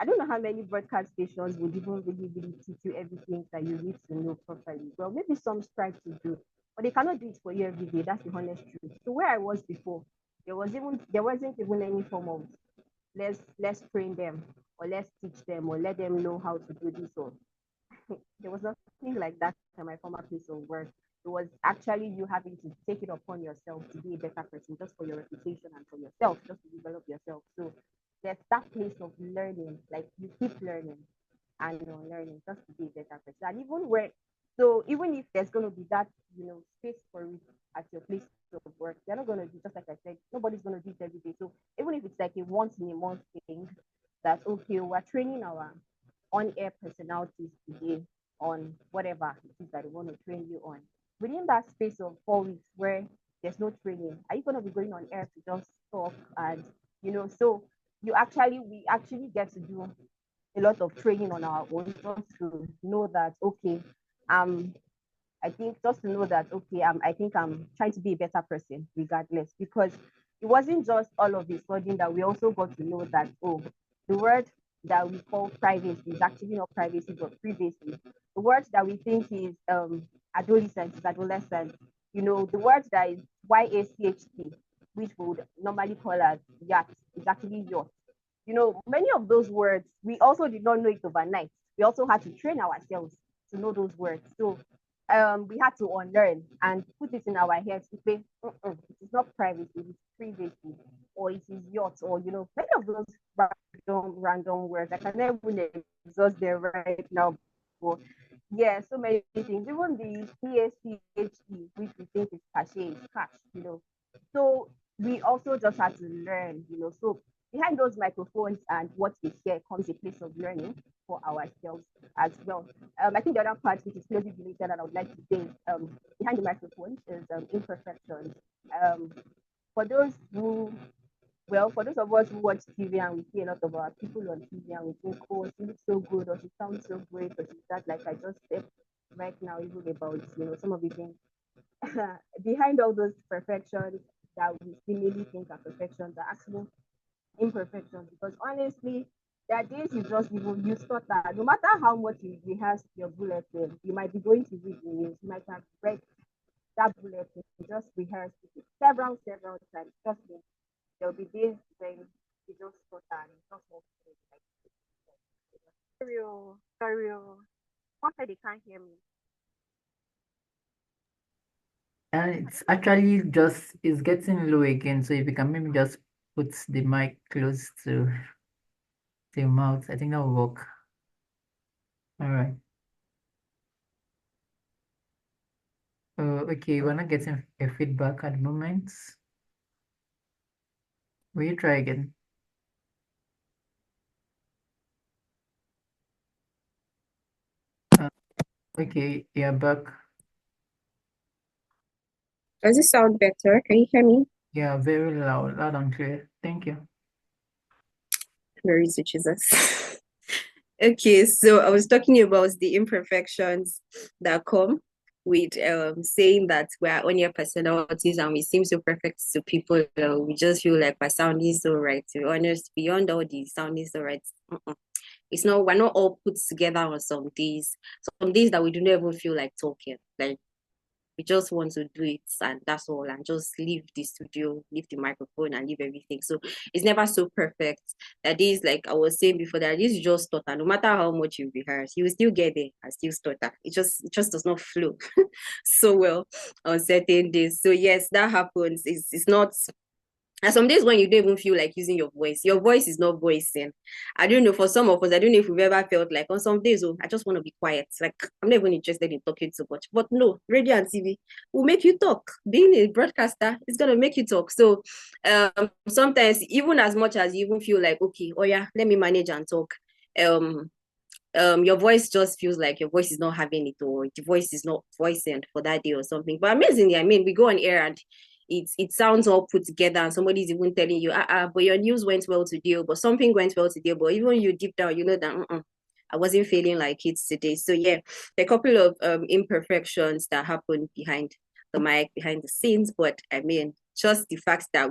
I don't know how many broadcast stations would even really teach you everything that you need to know properly. Well, maybe some strive to do, but they cannot do it for you every day. That's the honest truth. So where I was before, there wasn't even any form of let's train them or let's teach them or let them know how to do this or there was nothing like that at my former place of work. It was actually you having to take it upon yourself to be a better person, just for your reputation and for yourself, just to develop yourself. So there's that place of learning, like you keep learning and learning just to be a better person. And even if there's going to be that, space for it at your place of work, they're not going to do, just like I said, nobody's going to do it every day. So even if it's like a once in a month thing, that okay, we're training our on-air personalities today on whatever it is that they want to train you on. Within that space of 4 weeks where there's no training, are you going to be going on air to just talk and so we actually get to do a lot of training on our own just to know that okay, um I think just to know that okay, I think I'm trying to be a better person regardless because it wasn't just all of a sudden that we also got to know that oh, the word that we call privacy is actually not privacy but privacy. The word that we think is adolescent is adolescent. The word that is YACHT, which we would normally call as yacht, is actually yacht. Many of those words we also did not know it overnight. We also had to train ourselves to know those words. So we had to unlearn and put it in our heads to say, it is not privacy, it's privacy, or it is yours, or many of those random words. I can never even exhaust them right now. But yeah, so many things. Even the PSCHE, which we think is cachet, is cash. So we also just had to learn. So behind those microphones and what we share comes a place of learning for ourselves as well. I think the other part, which is closely related, and I would like to say, behind the microphone is imperfections. Um, for those who, for those of us who watch TV and we see a lot of our people on TV and we think, oh, she looks so good, or she sounds so great, or she's that, like I just said right now, even about some of the things behind all those perfections that we seemingly think are perfections are actually imperfections, because honestly, there are days you start that no matter how much you rehearse your bullet you might be going to read the news, you might have read that bullet just rehearse it several times. Trust me, there'll be days when you just stutter and it's just not like sorry, what they can't hear me. And it's actually just it's getting low again. So if you can maybe just put the mic close to your mouth, I think that will work. All right. Okay, we're not getting a feedback at the moment. Will you try again? Okay, you're back. Does it sound better? Can you hear me? Yeah, very loud and clear. Thank you. Glory to Jesus. Okay, so I was talking about the imperfections that come with saying that we're on your personalities and we seem so perfect to people. We just feel like we're sounding so right. To be honest, beyond all the sounding so right, it's not. We're not all put together on some days. Some days that we do not even feel like talking. Like we just want to do it and that's all, and just leave the studio, leave the microphone and leave everything. So it's never so perfect. That is, like I was saying before, that is just stutter. No matter how much you rehearse, you will still get there and still stutter. It just does not flow so well on certain days. So yes, that happens. It's not. And some days when you don't even feel like using your voice is not voicing. I don't know, for some of us, I don't know if we've ever felt like on some days, I just want to be quiet. Like, I'm not even interested in talking so much. But no, radio and TV will make you talk. Being a broadcaster is going to make you talk. So sometimes, even as much as you even feel like, okay, oh yeah, let me manage and talk. Your voice just feels like your voice is not having it, or the voice is not voicing for that day or something. But amazingly, I mean, we go on air and it sounds all put together, and somebody's even telling you, but your news went well today, but something went well today, but even you deep down, you know that I wasn't feeling like it today. So yeah, a couple of imperfections that happen behind the mic, behind the scenes, but I mean, just the fact that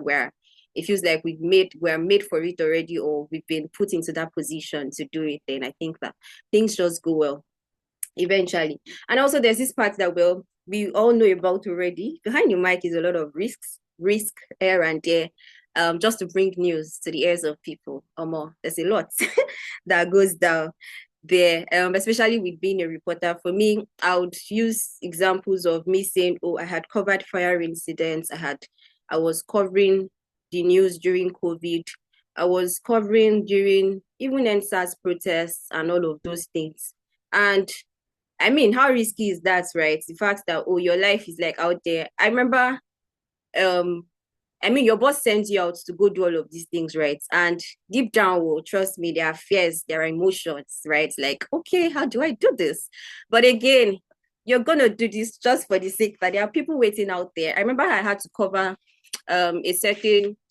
it feels like we're made for it already, or we've been put into that position to do it, then I think that things just go well eventually. And also there's this part that we all know about already. Behind your mic is a lot of risk here and there, just to bring news to the ears of people or more. There's a lot that goes down there, especially with being a reporter. For me, I would use examples of me saying, I had covered fire incidents, I was covering the news during COVID, I was covering during even NSAS protests and all of those things. And I mean, how risky is that, right? The fact that your life is like out there. I remember, I mean, your boss sends you out to go do all of these things, right? And deep down, trust me, there are fears, there are emotions, right? Like, okay, how do I do this? But again, you're gonna do this just for the sake that there are people waiting out there. I remember I had to cover there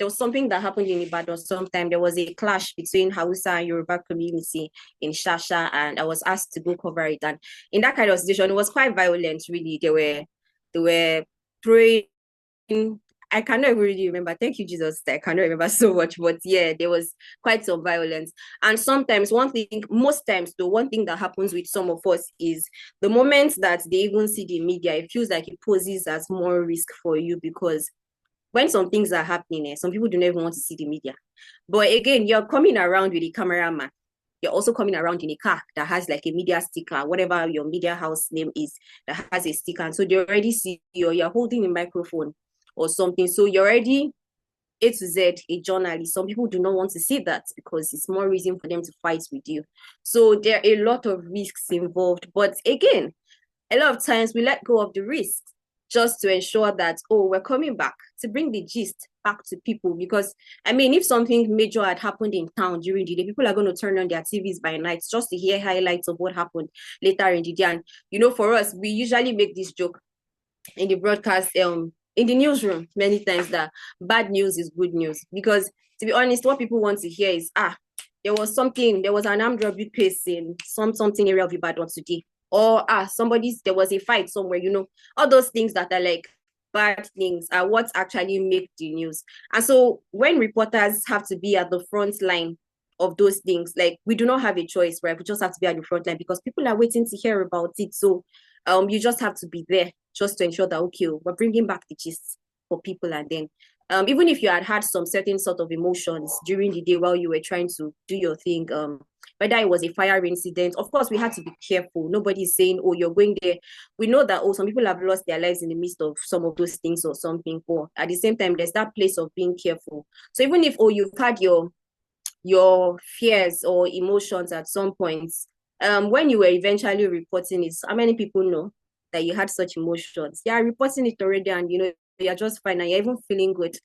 was something that happened in Ibadan sometime. There was a clash between Hausa and Yoruba community in Shasha, and I was asked to go cover it. And in that kind of situation, it was quite violent, really. They were throwing, I cannot really remember. Thank you, Jesus. I cannot remember so much, but yeah, there was quite some violence. And sometimes most times, the one thing that happens with some of us is the moment that they even see the media, it feels like it poses as more risk for you, because when some things are happening, some people do not even want to see the media. But again, you're coming around with a cameraman. you're also coming around in a car that has like a media sticker, whatever your media house name is, that has a sticker. And so they already see you, or you're holding a microphone or something. So you're already A to Z, a journalist. Some people do not want to see that because it's more reason for them to fight with you. So there are a lot of risks involved. But again, a lot of times we let go of the risks just to ensure that, oh, we're coming back to bring the gist back to people. Because, I mean, if something major had happened in town during the day, people are going to turn on their TVs by night just to hear highlights of what happened later in the day. And, you know, for us, we usually make this joke in the broadcast, in the newsroom many times, that bad news is good news. Because, to be honest, what people want to hear is, there was an armed robbery case in something area of Ibadan today, or there was a fight somewhere, you know. All those things that are like bad things are what actually make the news. And so when reporters have to be at the front line of those things, like, we do not have a choice, right? We just have to be at the front line because people are waiting to hear about it. So you just have to be there just to ensure that, okay, we're bringing back the gist for people. And then even if you had some certain sort of emotions during the day while you were trying to do your thing, whether it was a fire incident, of course, we had to be careful. Nobody's saying, oh, you're going there. We know that, oh, some people have lost their lives in the midst of some of those things or something. But at the same time, there's that place of being careful. So even if, oh, you've had your fears or emotions at some points, when you were eventually reporting it, how many people know that you had such emotions? Yeah, reporting it already, and you know, you're just fine, and you're even feeling good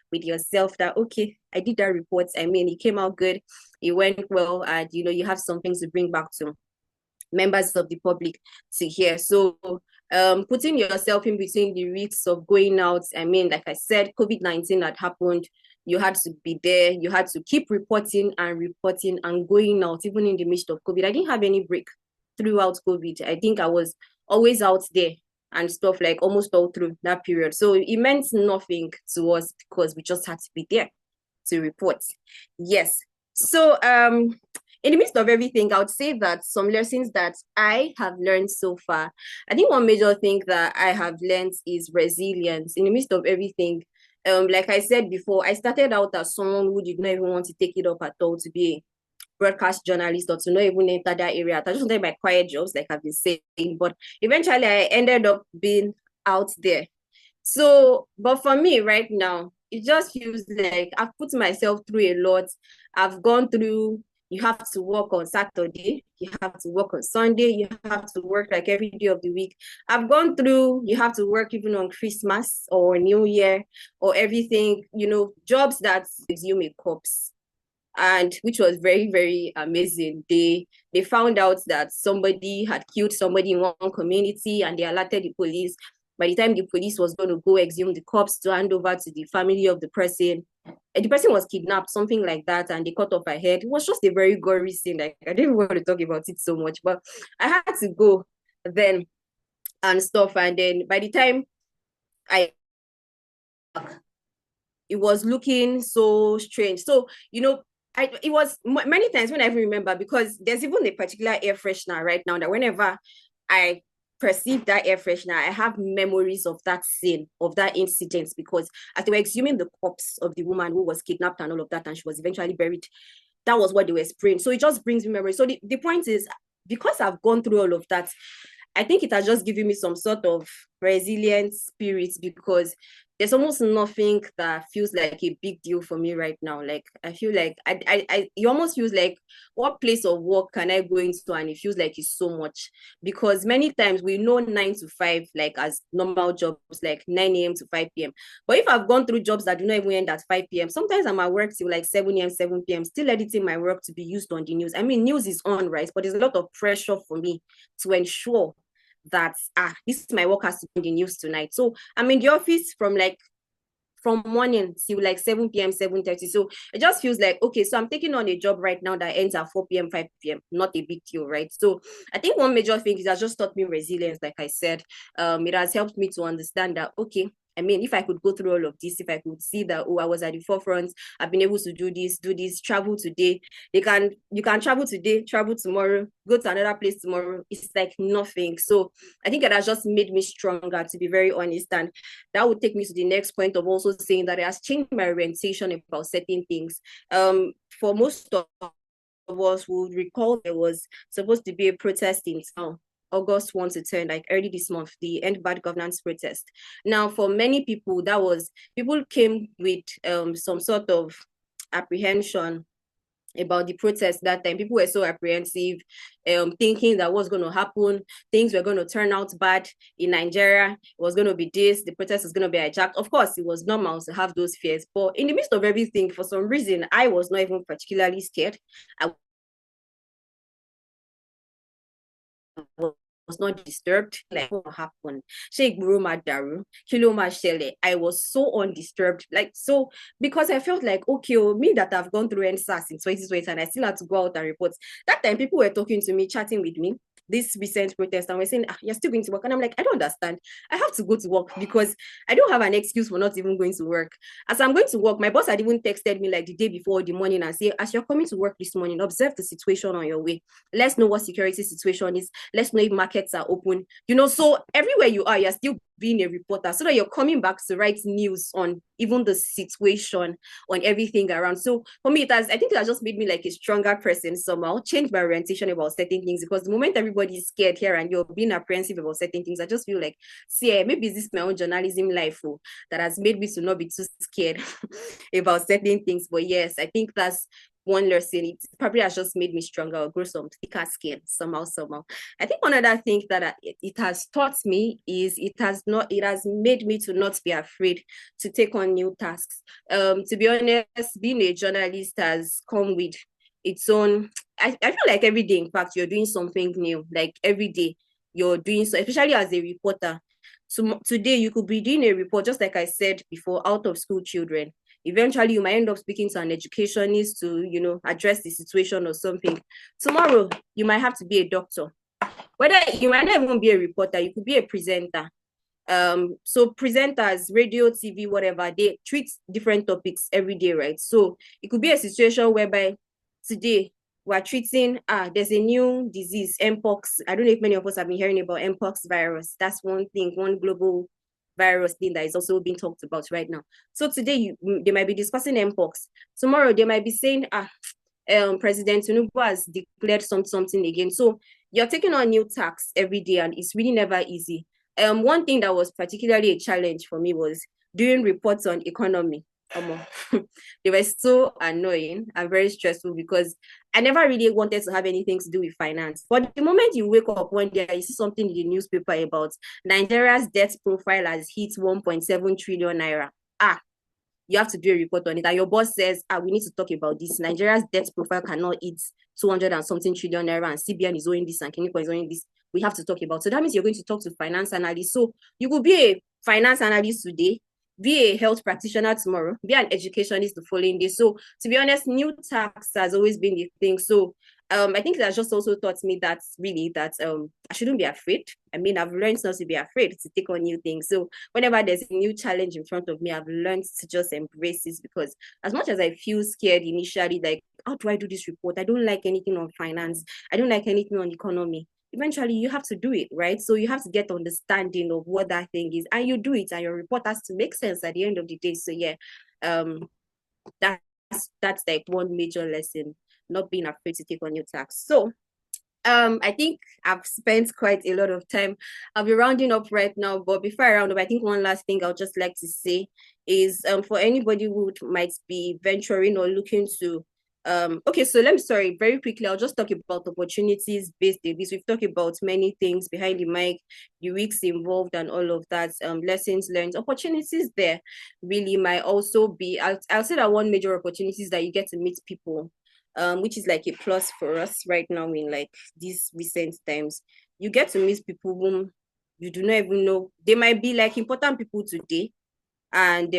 with yourself that, okay, I did that report. I mean, it came out good, it went well, and you know, you have some things to bring back to members of the public to hear. So putting yourself in between the risks of going out, I mean, like I said, COVID-19 had happened. You had to be there. You had to keep reporting and going out, even in the midst of COVID. I didn't have any break throughout COVID. I think I was always out there and stuff, like almost all through that period. So it meant nothing to us because we just had to be there to report. Yes. So in the midst of everything, I would say that some lessons that I have learned so far, I think one major thing that I have learned is resilience in the midst of everything. Like I said before, I started out as someone who did not even want to take it up at all to be a broadcast journalist or to not even enter that area. I just wanted my quiet jobs, like I've been saying. But eventually, I ended up being out there. So, but for me right now, it just feels like I've put myself through a lot. I've gone through, you have to work on Saturday, you have to work on Sunday, you have to work like every day of the week. I've gone through, you have to work even on Christmas or New Year or everything, you know, jobs that gives you a corpse. And which was very, very amazing. They found out that somebody had killed somebody in one community and they alerted the police. By the time the police was going to go exhume the corpse to hand over to the family of the person was kidnapped, something like that, and they cut off her head. It was just a very gory scene. Like, I didn't want to talk about it so much, but I had to go then and stuff. And then by the time I, it was looking so strange. So, you know, it was many times when I even remember, because there's even a particular air freshener right now that whenever I perceive that air freshener, I have memories of that scene, of that incident, because as they were exhuming the corpse of the woman who was kidnapped and all of that, and she was eventually buried, that was what they were spraying. So it just brings me memories. So the point is, because I've gone through all of that, I think it has just given me some sort of resilient spirit, because there's almost nothing that feels like a big deal for me right now. Like, I feel like it almost feels like, what place of work can I go into? And it feels like it's so much, because many times we know 9 to 5, like as normal jobs, like 9 a.m. to 5 p.m. But if I've gone through jobs that do not even end at 5 p.m., sometimes I'm at work till like 7 a.m., 7 p.m., still editing my work to be used on the news. I mean, news is on, right? But there's a lot of pressure for me to ensure that this is my work has to be in the news tonight. So I'm in the office from morning till like 7 p.m., 7:30. So it just feels like, okay, so I'm taking on a job right now that ends at 4 p.m., 5 p.m. Not a big deal, right? So I think one major thing is that just taught me resilience, like I said. It has helped me to understand that, okay, I mean, if I could go through all of this, if I could see that, oh, I was at the forefront, I've been able to do this, travel today. You can travel today, travel tomorrow, go to another place tomorrow. It's like nothing. So I think it has just made me stronger, to be very honest. And that would take me to the next point of also saying that it has changed my orientation about certain things. For most of us would recall there was supposed to be a protest in town. August 1 to 10, like early this month, the End Bad Governance protest. Now, for many people, people came with some sort of apprehension about the protest that time. People were so apprehensive, thinking that what's going to happen, things were going to turn out bad in Nigeria. It was going to be this, the protest was going to be hijacked. Of course, it was normal to have those fears, but in the midst of everything, for some reason, I was not even particularly scared. I was not disturbed. Like, what happened? I was so undisturbed. Like, so, because I felt like, okay, me that I've gone through NSAS in 2020 and I still had to go out and report. That time, people were talking to me, chatting with me, this recent protest, and we're saying, you're still going to work. And I'm like, I don't understand. I have to go to work because I don't have an excuse for not even going to work. As I'm going to work, my boss had even texted me like the day before the morning and say, as you're coming to work this morning, observe the situation on your way. Let's know what security situation is. Let's know if markets are open. So everywhere you are, you're still being a reporter so that you're coming back to write news on even the situation, on everything around. So for me, I think it has just made me like a stronger person somehow, changed my orientation about certain things, because the moment everybody is scared here and you're being apprehensive about certain things, I just feel like, see, maybe it's this my own journalism life that has made me to not be too scared about certain things. But yes, I think that's one lesson. It probably has just made me stronger or grow some thicker skin somehow. I think one other thing that it has taught me is it has made me to not be afraid to take on new tasks. To be honest, being a journalist has come with its own, I feel like every day, in fact, you're doing something new. Like every day you're doing so, especially as a reporter. So today you could be doing a report, just like I said before, out of school children. Eventually you might end up speaking to an educationist to address the situation or something. Tomorrow you might have to be a doctor. Whether you might not even be a reporter, you could be a presenter. So presenters, radio, TV, whatever, they treat different topics every day, right? So it could be a situation whereby today we're treating there's a new disease, mpox. I don't know if many of us have been hearing about mpox virus. That's one thing, one global virus thing that is also being talked about right now. So today they might be discussing mpox. Tomorrow they might be saying President Tinubu has declared something again. So you're taking on new tasks every day, and it's really never easy. One thing that was particularly a challenge for me was doing reports on economy. They were so annoying and very stressful because I never really wanted to have anything to do with finance. But the moment you wake up one day, you see something in the newspaper about Nigeria's debt profile has hit 1.7 trillion naira. You have to do a report on it. And your boss says, we need to talk about this. Nigeria's debt profile cannot hit 200 and something trillion naira, and CBN is owing this and Keniko is owing this. We have to talk about. So that means you're going to talk to finance analysts. So you could be a finance analyst today, be a health practitioner tomorrow, be an educationist the following day. So to be honest, new tax has always been the thing. So I think that just also taught me that I shouldn't be afraid. I mean, I've learned not to be afraid to take on new things. So whenever there's a new challenge in front of me, I've learned to just embrace it, because as much as I feel scared initially, like, how do I do this report? I don't like anything on finance. I don't like anything on economy. Eventually you have to do it, right? So you have to get understanding of what that thing is, and you do it, and your report has to make sense at the end of the day. So yeah, that's like one major lesson, not being afraid to take on new tasks. So I think I've spent quite a lot of time. I'll be rounding up right now, but before I round up, I think one last thing I'll just like to say is for anybody who might be venturing or looking to okay, so very quickly, I'll just talk about opportunities based on this. We've talked about many things behind the mic, the risks involved and all of that, lessons learned. Opportunities there really might also be, I'll say that one major opportunity is that you get to meet people, which is like a plus for us right now in like these recent times. You get to meet people whom you do not even know. They might be like important people today, and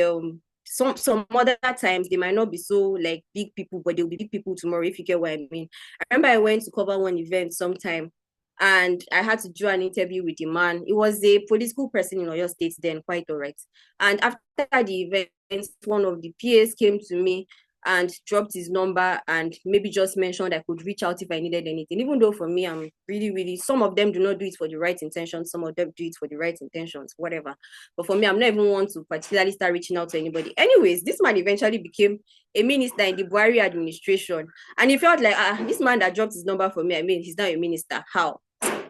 some other times they might not be so like big people, but they'll be big people tomorrow, if you get what I mean. I remember I went to cover one event sometime, and I had to do an interview with the man. It was a political person in Oyo State then, quite all right. And after the event, one of the PAs came to me and dropped his number and maybe just mentioned I could reach out if I needed anything. Even though for me, I'm really, some of them do not do it for the right intentions. Some of them do it for the right intentions, whatever. But for me, I'm not even one to particularly start reaching out to anybody. Anyways, this man eventually became a minister in the Buhari administration. And it felt like, this man that dropped his number for me, I mean, he's now a minister. How?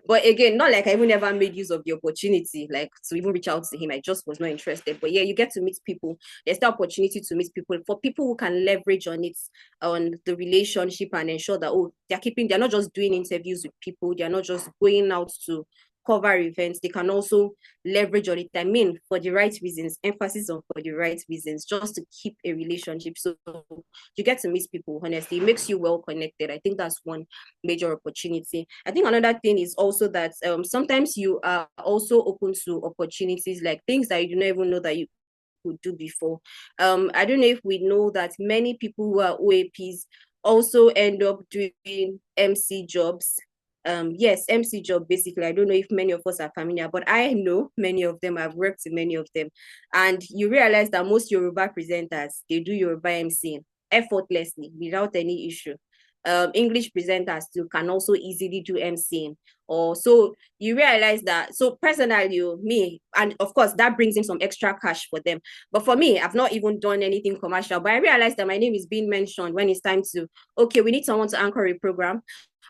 But again, not like I even ever made use of the opportunity, like to even reach out to him. I just was not interested. But yeah, you get to meet people. There's the opportunity to meet people for people who can leverage on it, on the relationship, and ensure that they're not just doing interviews with people, they're not just going out to cover events, they can also leverage on it. I mean, for the right reasons, emphasis on for the right reasons, just to keep a relationship. So you get to meet people, honestly. It makes you well connected. I think that's one major opportunity. I think another thing is also that sometimes you are also open to opportunities, like things that you do not even know that you could do before. I don't know if we know that many people who are OAPs also end up doing MC jobs. Yes, MC job basically. I don't know if many of us are familiar, but I know many of them. I've worked with many of them, and you realize that most Yoruba presenters, they do Yoruba MCing effortlessly without any issue. English presenters too can also easily do MCing. Or so you realize that. So personally, me, and of course that brings in some extra cash for them. But for me, I've not even done anything commercial. But I realized that my name is being mentioned when it's time to, okay, we need someone to anchor a program,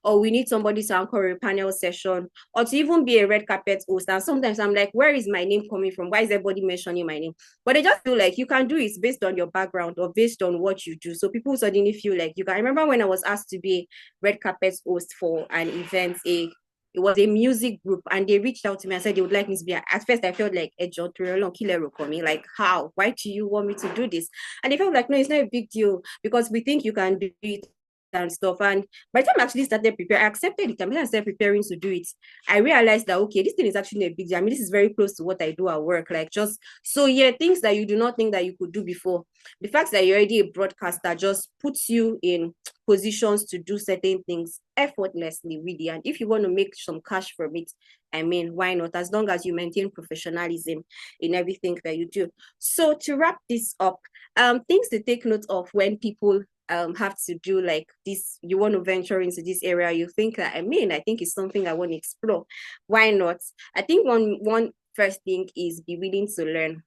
or we need somebody to anchor a panel session, or to even be a red carpet host. And sometimes I'm like, where is my name coming from? Why is everybody mentioning my name? But I just feel like you can do it based on your background or based on what you do. So people suddenly feel like you can. I remember when I was asked to be red carpet host for an event, it was a music group, and they reached out to me and said they would like me to be. At first, I felt like a John coming, like, how? Why do you want me to do this? And they felt like, no, it's not a big deal because we think you can do it and stuff. And by the time I actually started preparing, I accepted it. I started preparing to do it. I realized that, okay, this thing is actually a big deal. I mean, this is very close to what I do at work. Like, just so yeah, things that you do not think that you could do before. The fact that you're already a broadcaster just puts you in positions to do certain things effortlessly, really. And if you want to make some cash from it, I mean, why not? As long as you maintain professionalism in everything that you do. So to wrap this up, things to take note of when people have to do like this, you want to venture into this area, you think that, I think it's something I want to explore. Why not? I think one first thing is be willing to learn.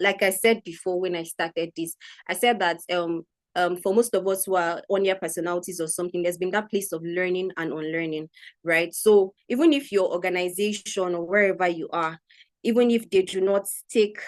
Like I said before when I started this, I said that for most of us who are on-year personalities or something, there's been that place of learning and unlearning, right? So even if your organization or wherever you are, even if they do not take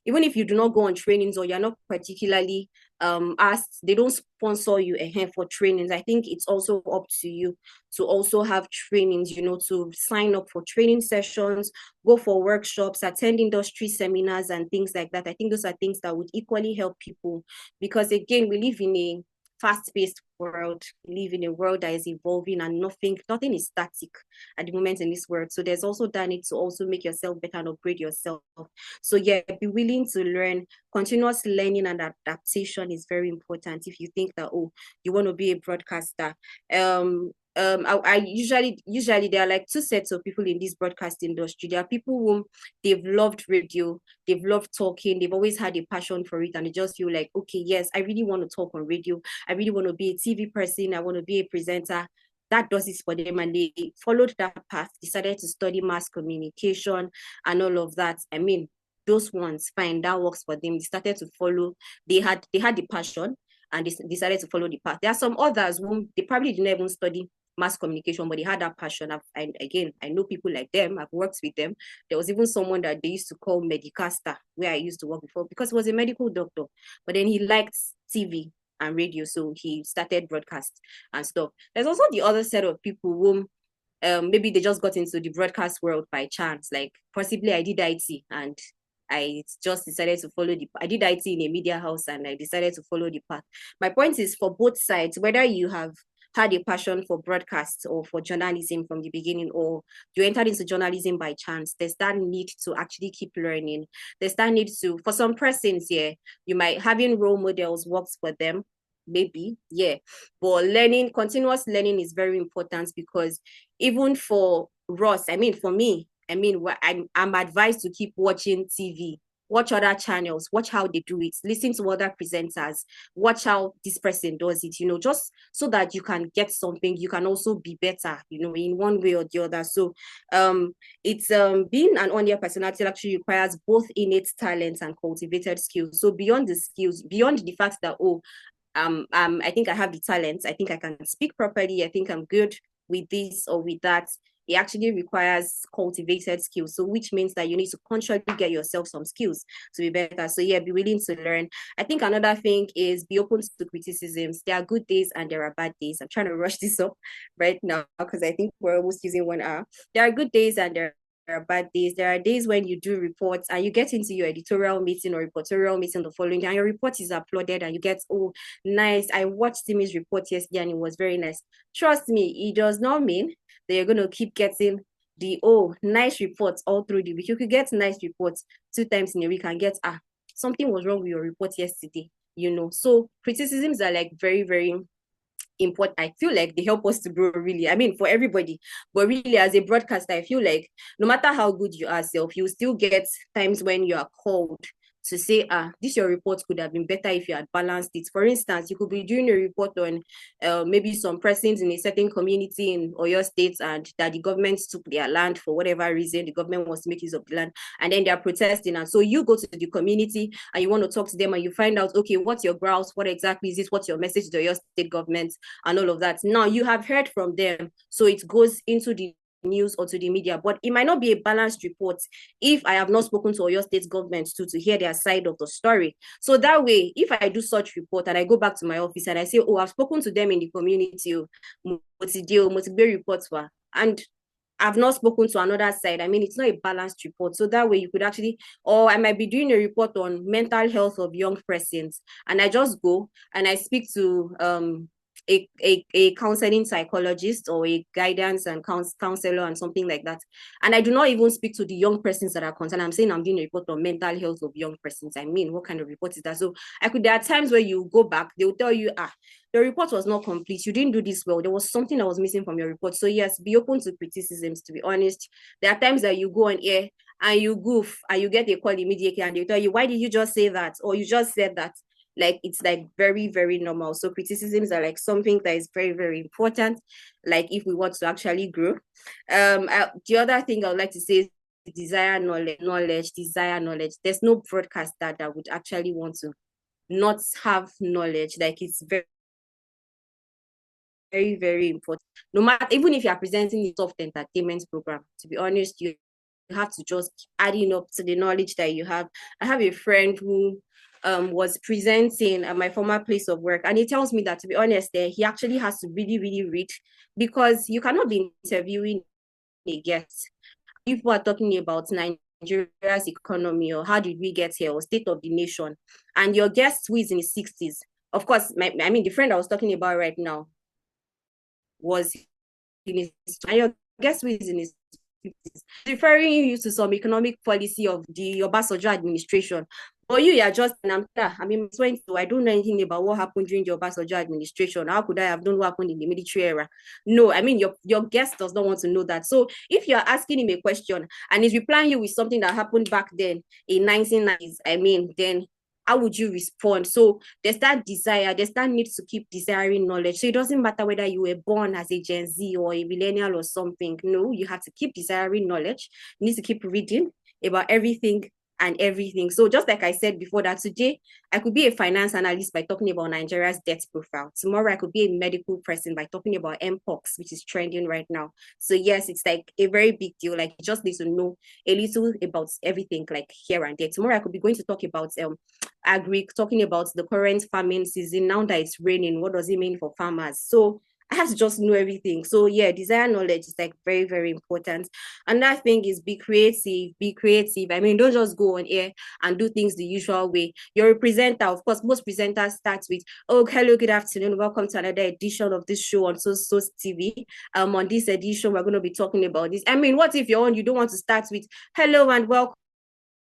even if you do not go on trainings or you're not particularly asked, they don't sponsor you for trainings, I think it's also up to you to also have trainings, to sign up for training sessions, go for workshops, attend industry seminars and things like that. I think those are things that would equally help people, because again, we live in a fast-paced world. We live in a world that is evolving, and nothing is static at the moment in this world. So there's also that need to also make yourself better and upgrade yourself. So yeah, be willing to learn. Continuous learning and adaptation is very important. If you think that, you want to be a broadcaster, I usually there are like two sets of people in this broadcast industry. There are people who they've loved radio, they've loved talking, they've always had a passion for it, and they just feel like, okay, yes, I really want to talk on radio, I really want to be a TV person, I want to be a presenter. That does it for them, and they followed that path, decided to study mass communication and all of that. I mean, those ones, fine, that works for them. They started to follow, they had the passion, and they decided to follow the path. There are some others who they probably didn't even study mass communication, but they had that passion. I know people like them. I've worked with them. There was even someone that they used to call Medicaster, where I used to work before, because he was a medical doctor, but then he liked TV and radio, so he started broadcast and stuff. There's also the other set of people who maybe they just got into the broadcast world by chance. Like possibly I did IT and I just decided to follow I did IT in a media house and I decided to follow the path. My point is, for both sides, whether you have had a passion for broadcast or for journalism from the beginning, or you entered into journalism by chance, there's that need to actually keep learning. There's that need to, for some persons, you might having role models works for them, maybe, but continuous learning is very important, because even for Ross, for me, I'm advised to keep watching TV. watch other channels, watch how they do it, listen to other presenters, watch how this person does it, just so that you can get something, you can also be better, in one way or the other. So it's being an on-air personality actually requires both innate talents and cultivated skills. So beyond the skills, beyond the fact that, I think I have the talent, I think I can speak properly, I think I'm good with this or with that, it actually requires cultivated skills. So which means that you need to consciously get yourself some skills to be better. So yeah, be willing to learn. I think another thing is be open to criticisms. There are good days and there are bad days. I'm trying to rush this up right now because I think we're almost using 1 hour. There are good days and there are bad days. There are days when you do reports and you get into your editorial meeting or reportorial meeting the following day and your report is uploaded and you get, oh, nice, I watched Timmy's report yesterday and it was very nice. Trust me, it does not mean that you're going to keep getting the, nice reports all through the week. You could get nice reports 2 times in a week and get, something was wrong with your report yesterday, So criticisms are like very, very important. I feel like they help us to grow, really. I mean, for everybody, but really as a broadcaster, I feel like no matter how good you are self, you still get times when you are called to say, this your report could have been better if you had balanced it. For instance, you could be doing a report on maybe some persons in a certain community in Oyo State and that the government took their land for whatever reason, the government wants to make use of the land, and then they're protesting. And so you go to the community and you want to talk to them and you find out, okay, what's your grouse? What exactly is this? What's your message to your state government and all of that? Now you have heard from them. So it goes into the news or to the media, but it might not be a balanced report if I have not spoken to Oyo State government to hear their side of the story. So that way, if I do such report and I go back to my office and I say, I've spoken to them in the community, reports were, and I've not spoken to another side. I mean, it's not a balanced report. So that way you could actually, or I might be doing a report on mental health of young persons, and I just go and I speak to a counseling psychologist or a guidance and counselor and something like that. And I do not even speak to the young persons that are concerned. I'm saying I'm doing a report on mental health of young persons. I mean, what kind of report is that? So there are times where you go back, they will tell you, the report was not complete. You didn't do this well. There was something that was missing from your report. So yes, be open to criticisms, to be honest. There are times that you go on air and you goof and you get a call immediately and they tell you, why did you just say that? Or you just said that. Like, it's like very, very normal. So criticisms are like something that is very, very important, like if we want to actually grow. The other thing I would like to say is desire knowledge. There's no broadcaster that would actually want to not have knowledge. Like, it's very, very, very important. No matter, even if you are presenting a soft entertainment program, to be honest, you have to just keep adding up to the knowledge that you have. I have a friend who was presenting at my former place of work, and he tells me that, to be honest, he actually has to really, really read, because you cannot be interviewing a guest. People are talking about Nigeria's economy or how did we get here or state of the nation, and your guest who is in his 60s, of course, the friend I was talking about right now was in his, and your guest who is in his 50s, referring you to some economic policy of the Obasanjo administration. But you are just an I don't know anything about what happened during the Obasanjo administration. How could I have known what happened in the military era? No, your guest does not want to know that. So if you're asking him a question and he's replying you with something that happened back then in 1990s, then how would you respond? So there's that desire, there's that need to keep desiring knowledge. So it doesn't matter whether you were born as a Gen Z or a millennial or something. No, you have to keep desiring knowledge. You need to keep reading about everything and everything. So just like I said before, that today I could be a finance analyst by talking about Nigeria's debt profile. Tomorrow I could be a medical person by talking about Mpox, which is trending right now. So yes, it's like a very big deal. Like, you just need to know a little about everything, like here and there. Tomorrow I could be going to talk about agri, talking about the current farming season. Now that it's raining, what does it mean for farmers? So I have to just know everything. So yeah, desire knowledge is like very, very important. Another thing is be creative. Don't just go on air and do things the usual way. You're a presenter. Of course, most presenters start with, oh, hello, good afternoon. Welcome to another edition of this show on So TV. On this edition, we're going to be talking about this. What if you don't want to start with hello and welcome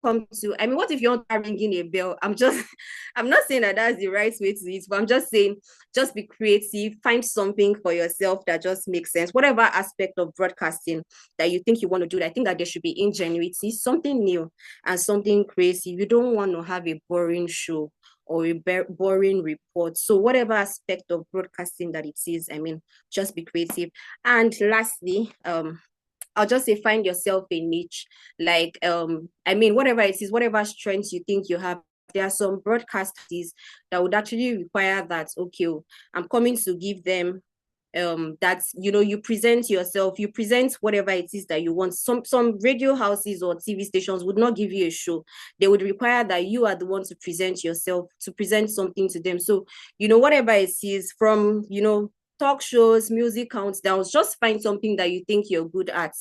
come to, I mean, what if you want to start ringing a bell? I'm not saying that that's the right way to do it, but I'm just saying, just be creative, find something for yourself that just makes sense. Whatever aspect of broadcasting that you think you want to do, I think that there should be ingenuity, something new and something crazy. You don't want to have a boring show or a boring report. So whatever aspect of broadcasting that it is, I mean, just be creative. And lastly, I'll just say find yourself a niche. Like I mean, whatever it is, whatever strengths you think you have. There are some broadcasters that would actually require that, okay, I'm coming to give them that's, you know, you present yourself, you present whatever it is that you want. Some radio houses or TV stations would not give you a show. They would require that you are the one to present yourself, to present something to them. So, you know, whatever it is, from, you know, talk shows, music countdowns, just find something that you think you're good at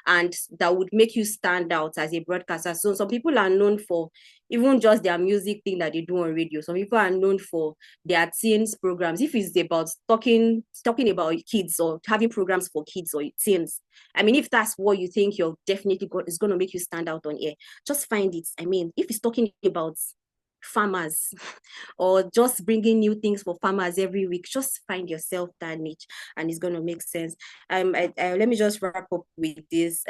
and that would make you stand out as a broadcaster. So some people are known for even just their music thing that they do on radio. Some people are known for their teens programs. If it's about talking about kids or having programs for kids or teens, I mean, if that's what you think you're definitely is going to make you stand out on air, just find it. I mean, if it's talking about farmers or just bringing new things for farmers every week, just find yourself that niche and it's going to make sense. Let me just wrap up with this.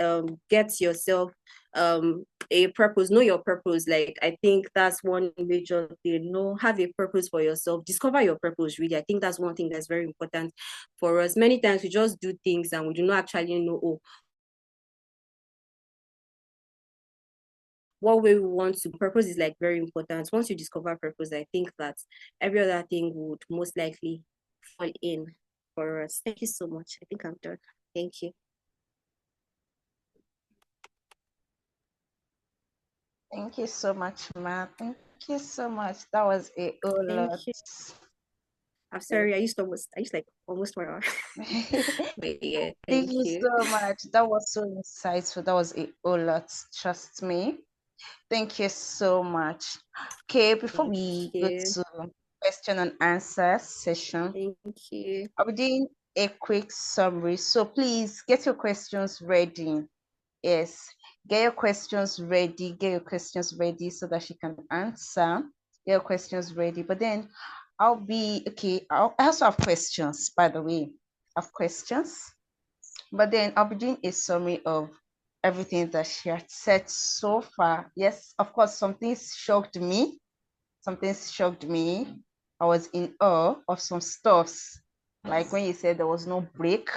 Get yourself a purpose, know your purpose. Like, I think that's one major thing. Have a purpose for yourself, discover your purpose. Really, I think that's one thing that's very important for us. Many times we just do things and we do not actually know, what way we want to. Purpose is like very important. Once you discover purpose, I think that every other thing would most likely fall in for us. Thank you so much. I think I'm done. Thank you. Thank you so much, Ma. Thank you so much. That was a whole Thank lot. you. I'm sorry, I used like almost 1 hour. But yeah, Thank thank you you. so much. That was so insightful. That was a whole lot. Trust me. Thank you so much. Okay, before Thank we go you. to question and answer session, Thank you. I'll be doing a quick summary. So please get your questions ready. Yes, get your questions ready. Get your questions ready so that she can answer. Get your questions ready. But then I'll be okay. I also have questions, by the way. I have questions. But then I'll be doing a summary of everything that she had said so far. Yes, of course, some things shocked me. Some things shocked me. I was in awe of some stuffs. Like when you said there was no break,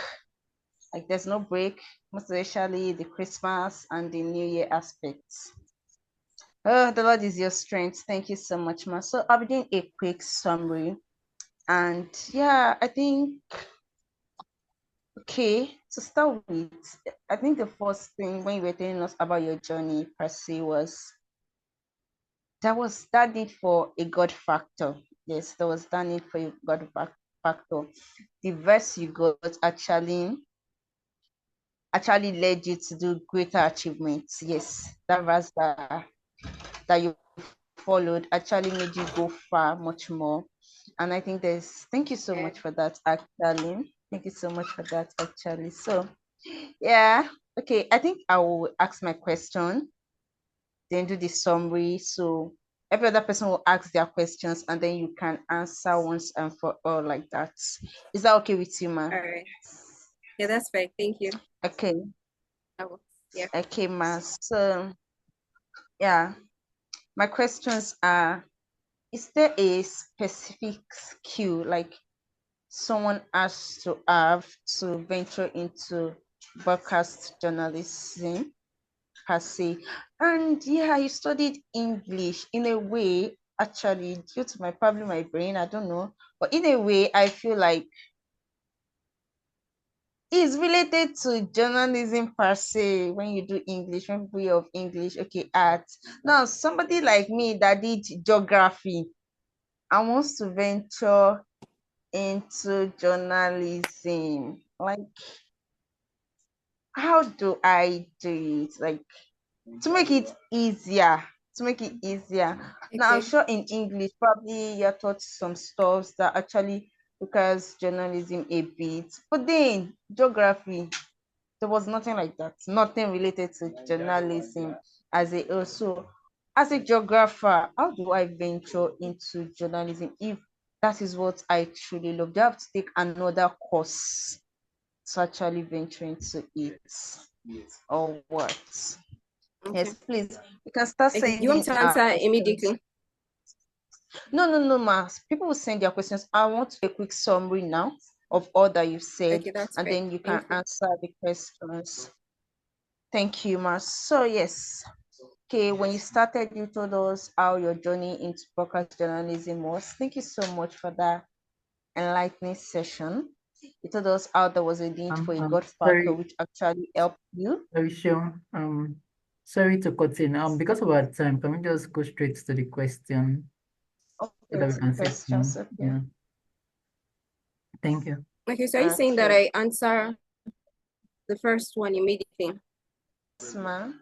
like there's no break, most especially the Christmas and the New Year aspects. Oh, the Lord is your strength. Thank you so much, Ma. So I'll be doing a quick summary. And yeah, I think, okay, to start with, I think the first thing when you were telling us about your journey per se was that need for a God factor. Yes, there was that need for a God factor. The verse you got actually led you to do greater achievements. Yes, that verse that you followed actually made you go far much more. And I think thank you so Yeah. much for that, actually. Thank you so much for that, actually. So yeah, okay, I think I will ask my question, then do the summary. So every other person will ask their questions and then you can answer once and for all, like that. Is that okay with you, ma? All right. Yeah, that's fine. Thank you. Okay. Yeah. Okay, ma. So yeah, my questions are, is there a specific skill like someone has to have to venture into broadcast journalism per se? And yeah, you studied English in a way, actually, due to probably my brain, I don't know. But in a way, I feel like it's related to journalism per se when you do English, when we of English, okay, art. Now, somebody like me that did geography and wants to venture into journalism, like, how do I do it? Like, to make it easier, Now, I'm Okay. sure in English, probably you're taught some stuff that actually requires journalism a bit. But then, geography, there was nothing like that, nothing related to journalism as a also. as a geographer, how do I venture into journalism if that is what I truly love? Do I have to take another course to actually venture into it, or what? Okay. Yes, please. You can start Okay. Do you want sending me to answer questions. immediately? No, ma. People will send their questions. I want to do a quick summary now of all that you've said, Okay, that's and fine. then you can Thank you. answer the questions. Thank you, ma. So yes. Okay, when you started, you told us how your journey into broadcast journalism was. Thank you so much for that enlightening session. You told us how there was a need for a godfather, Sorry, which actually helped you. sorry, Sean. Sorry to cut in. Because of our time, can we just go straight to the question so Okay, that we to the can sit questions. down? Okay. Yeah. Thank you. Okay, so are you saying that Okay. I answer the first one immediately? Yes, ma'am.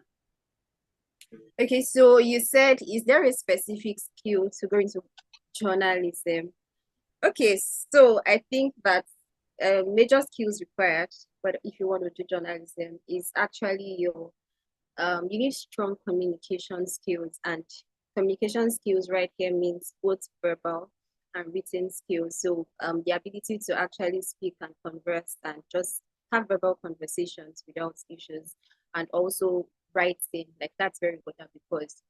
Okay, so you said, is there a specific skill to go into journalism? Okay, so I think that major skills required, but if you want to do journalism, is actually you need strong communication skills, and communication skills right here means both verbal and written skills. So the ability to actually speak and converse and just have verbal conversations without issues, and also writing, like that's very important because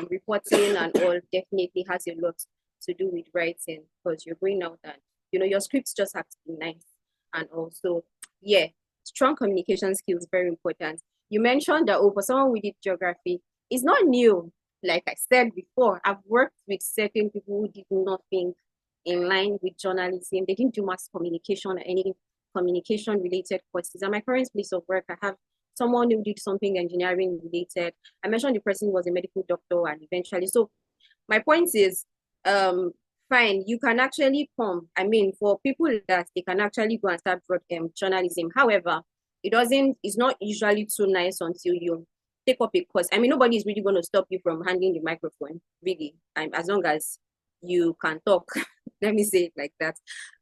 reporting and all definitely has a lot to do with writing, because you're going out and your scripts just have to be nice. And also, yeah, strong communication skills very important. You mentioned that, oh, for someone who did geography, it's not new. Like I said before, I've worked with certain people who did nothing in line with journalism. They didn't do mass communication or any communication related courses. At my current place of work, I have someone who did something engineering related. I mentioned the person was a medical doctor, and eventually, so my point is, fine, you can actually come. I mean, for people that they can actually go and start journalism. However, it's not usually too nice until you take up a course. I mean, nobody is really going to stop you from handling the microphone, really, as long as you can talk. Let me say it like that.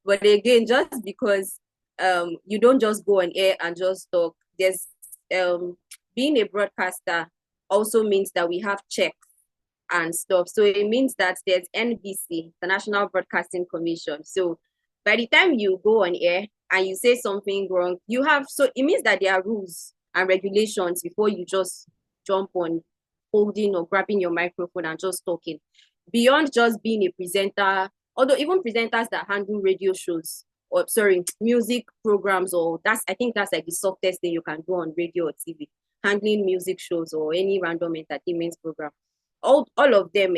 But again, just because you don't just go on air and just talk, there's being a broadcaster also means that we have checks and stuff. So it means that there's NBC, the National Broadcasting Commission. So by the time you go on air and you say something wrong, so it means that there are rules and regulations before you just jump on holding or grabbing your microphone and just talking. Beyond just being a presenter, although even presenters that handle radio shows, or sorry, music programs, or I think that's like the softest thing you can do on radio or TV, handling music shows or any random entertainment program. All of them,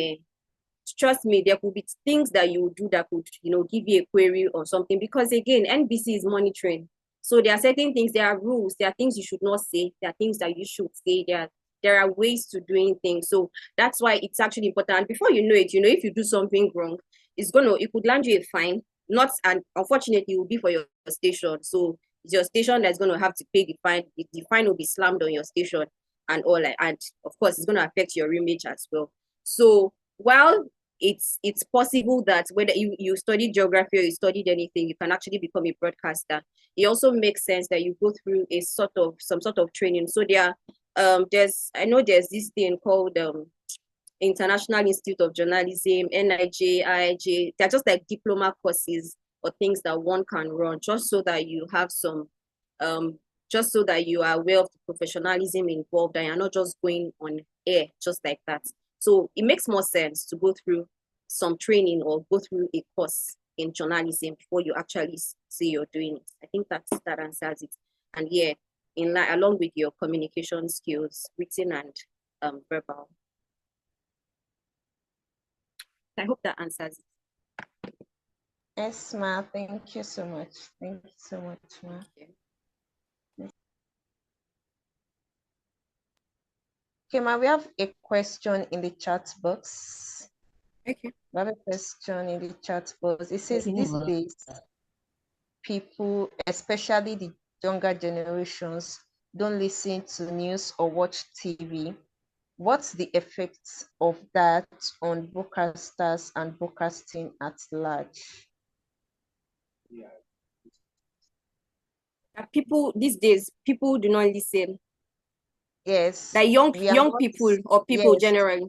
trust me, there could be things that you do that could, give you a query or something, because again, NBC is monitoring. So there are certain things, there are rules, there are things you should not say, there are things that you should say, there are ways to doing things. So that's why it's actually important. Before you know it, if you do something wrong, it could land you a fine. Not, and unfortunately, it will be for your station. So it's your station that's going to have to pay the fine. The fine will be slammed on your station and all, and of course, it's going to affect your image as well. So while it's possible that whether you studied geography or you studied anything, you can actually become a broadcaster. It also makes sense that you go through some sort of training. So I know there's this thing called International Institute of Journalism, NIJ, IIJ. They're just like diploma courses or things that one can run, just so that you have just so that you are aware of the professionalism involved and you're not just going on air just like that. So it makes more sense to go through some training or go through a course in journalism before you actually say you're doing it. I think that answers it. And yeah, along with your communication skills, written and verbal. I hope that answers it. Yes, ma. Thank you so much. Thank you so much, ma. Okay, ma, we have a question in the chat box. Okay. We have a question in the chat box. It says, these days, people, especially the younger generations, don't listen to news or watch TV. What's the effect of that on broadcasters and broadcasting at large? People these days, people do not listen. Yes, Like young we are not. people or people Yes, generally.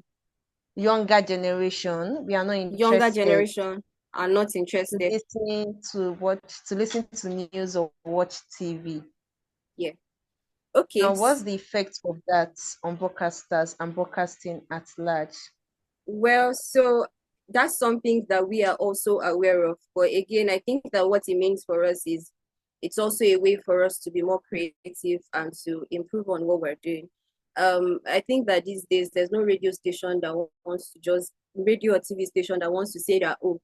younger generation, we are not Younger interested generation are not to interested. listen to news or watch TV. Yeah. Okay. Now, what's the effect of that on broadcasters and broadcasting at large? Well, so that's something that we are also aware of. But again, I think that what it means for us is it's also a way for us to be more creative and to improve on what we're doing. I think that these days there's no radio station that wants to just radio or TV station that wants to say that, oh,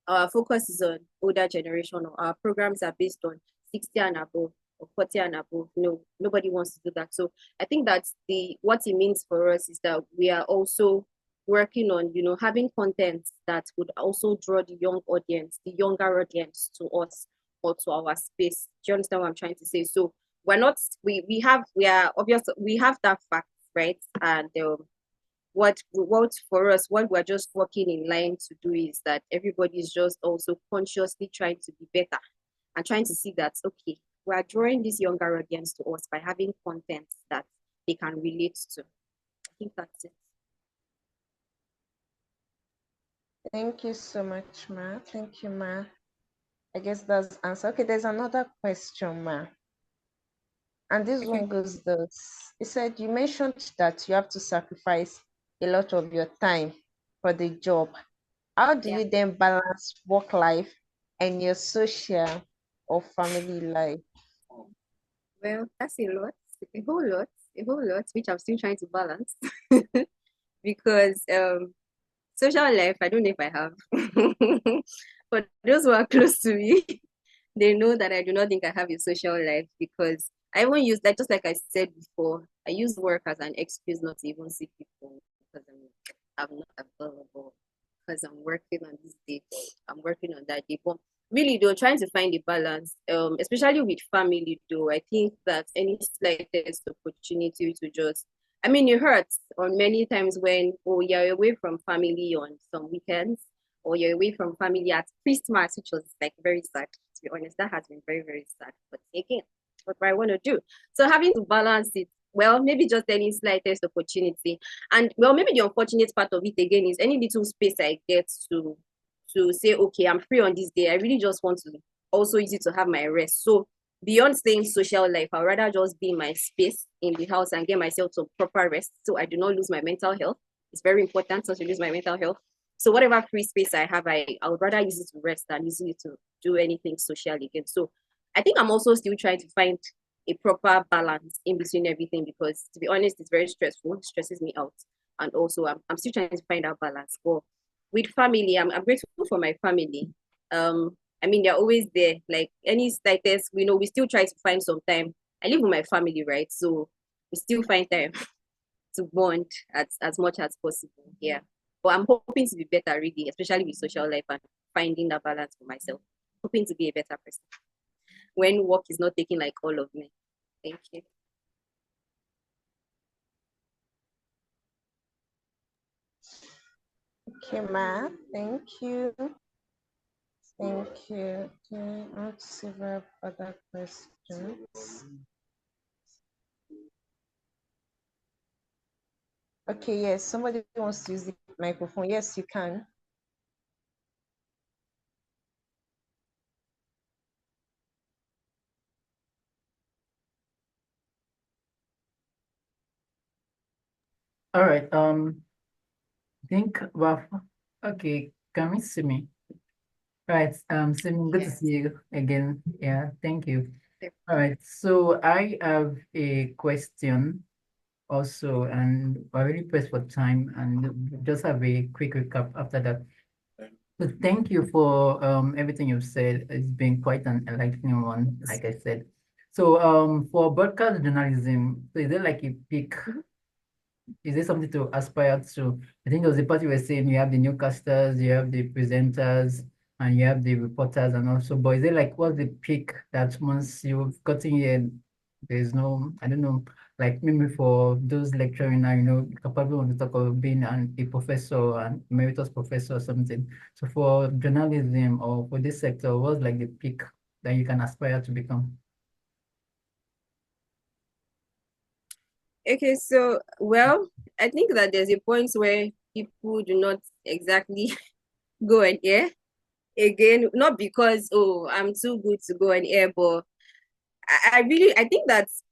our focus is on older generation or our programs are based on 60 and above or 40 and above. No, nobody wants to do that. So I think that's the what it means for us is that we are also working on, having content that would also draw the young audience, the younger audience to us or to our space. Do you understand what I'm trying to say? So we're not we are obvious we have that fact, right? And what for us, what we're just working in line to do is that everybody is just also consciously trying to be better and trying to see that, okay, we're drawing this younger audience to us by having content that they can relate to. I think that's it. Thank you so much, Ma. Thank you, Ma. I guess that's answer. Okay, there's another question, Ma. And this Okay. one goes this. It said you mentioned that you have to sacrifice a lot of your time for the job. How do Yeah. you then balance work life and your social or family life? Well, that's a whole lot, which I'm still trying to balance because social life, I don't know if I have. But those who are close to me, they know that I do not think I have a social life because I even use that, just like I said before, I use work as an excuse not to even see people because I'm not available because I'm working on this day, I'm working on that day. But really though, trying to find a balance, especially with family though, I think that any slightest opportunity to just it hurts on many times when you're away from family on some weekends or you're away from family at Christmas, which was like very sad, to be honest. That has been very, very sad. But again, what do I want to do? So having to balance it, well, maybe just any slightest opportunity. And well, maybe the unfortunate part of it again is any little space I get to say, okay, I'm free on this day. I really just want to also use it to have my rest. So beyond staying social life, I'd rather just be in my space in the house and get myself some proper rest so I do not lose my mental health. It's very important not to lose my mental health. So whatever free space I have, I would rather use it to rest than use it to do anything social again. So I think I'm also still trying to find a proper balance in between everything because to be honest, it's very stressful. It stresses me out. And also I'm still trying to find that balance. But with family, I'm grateful for my family. They're always there. Like any slightest, we still try to find some time. I live with my family, right? So we still find time to bond as much as possible. Yeah. But I'm hoping to be better really, especially with social life and finding that balance for myself. Hoping to be a better person when work is not taking like all of me. Thank you. Okay, Ma. Thank you. Thank you. Okay, let's see if I have other questions. Okay, yes, somebody wants to use the microphone. Yes, you can. All right. I think well, okay. Can you see me? Right. Sim, good to Yes. see you again. Yeah. Thank you. Yep. All right. So I have a question also, and we're really pressed for time, and just have a quick recap after that. So thank you for everything you've said. It's been quite an enlightening one, like I said. So for broadcast journalism, so is there like a peak? Is there something to aspire to? I think there was the part you were saying you have the newscasters, you have the presenters, and you have the reporters, and also, but is there like what's the peak that once you've gotten here, there's no, I don't know, like maybe for those lecturing now, you probably want to talk about being a professor, an emeritus professor or something. So for journalism or for this sector, what's like the peak that you can aspire to become? Okay, so well, I think that there's a point where people do not exactly go on air. Again, not because, oh, I'm too good to go on air, but I think that's,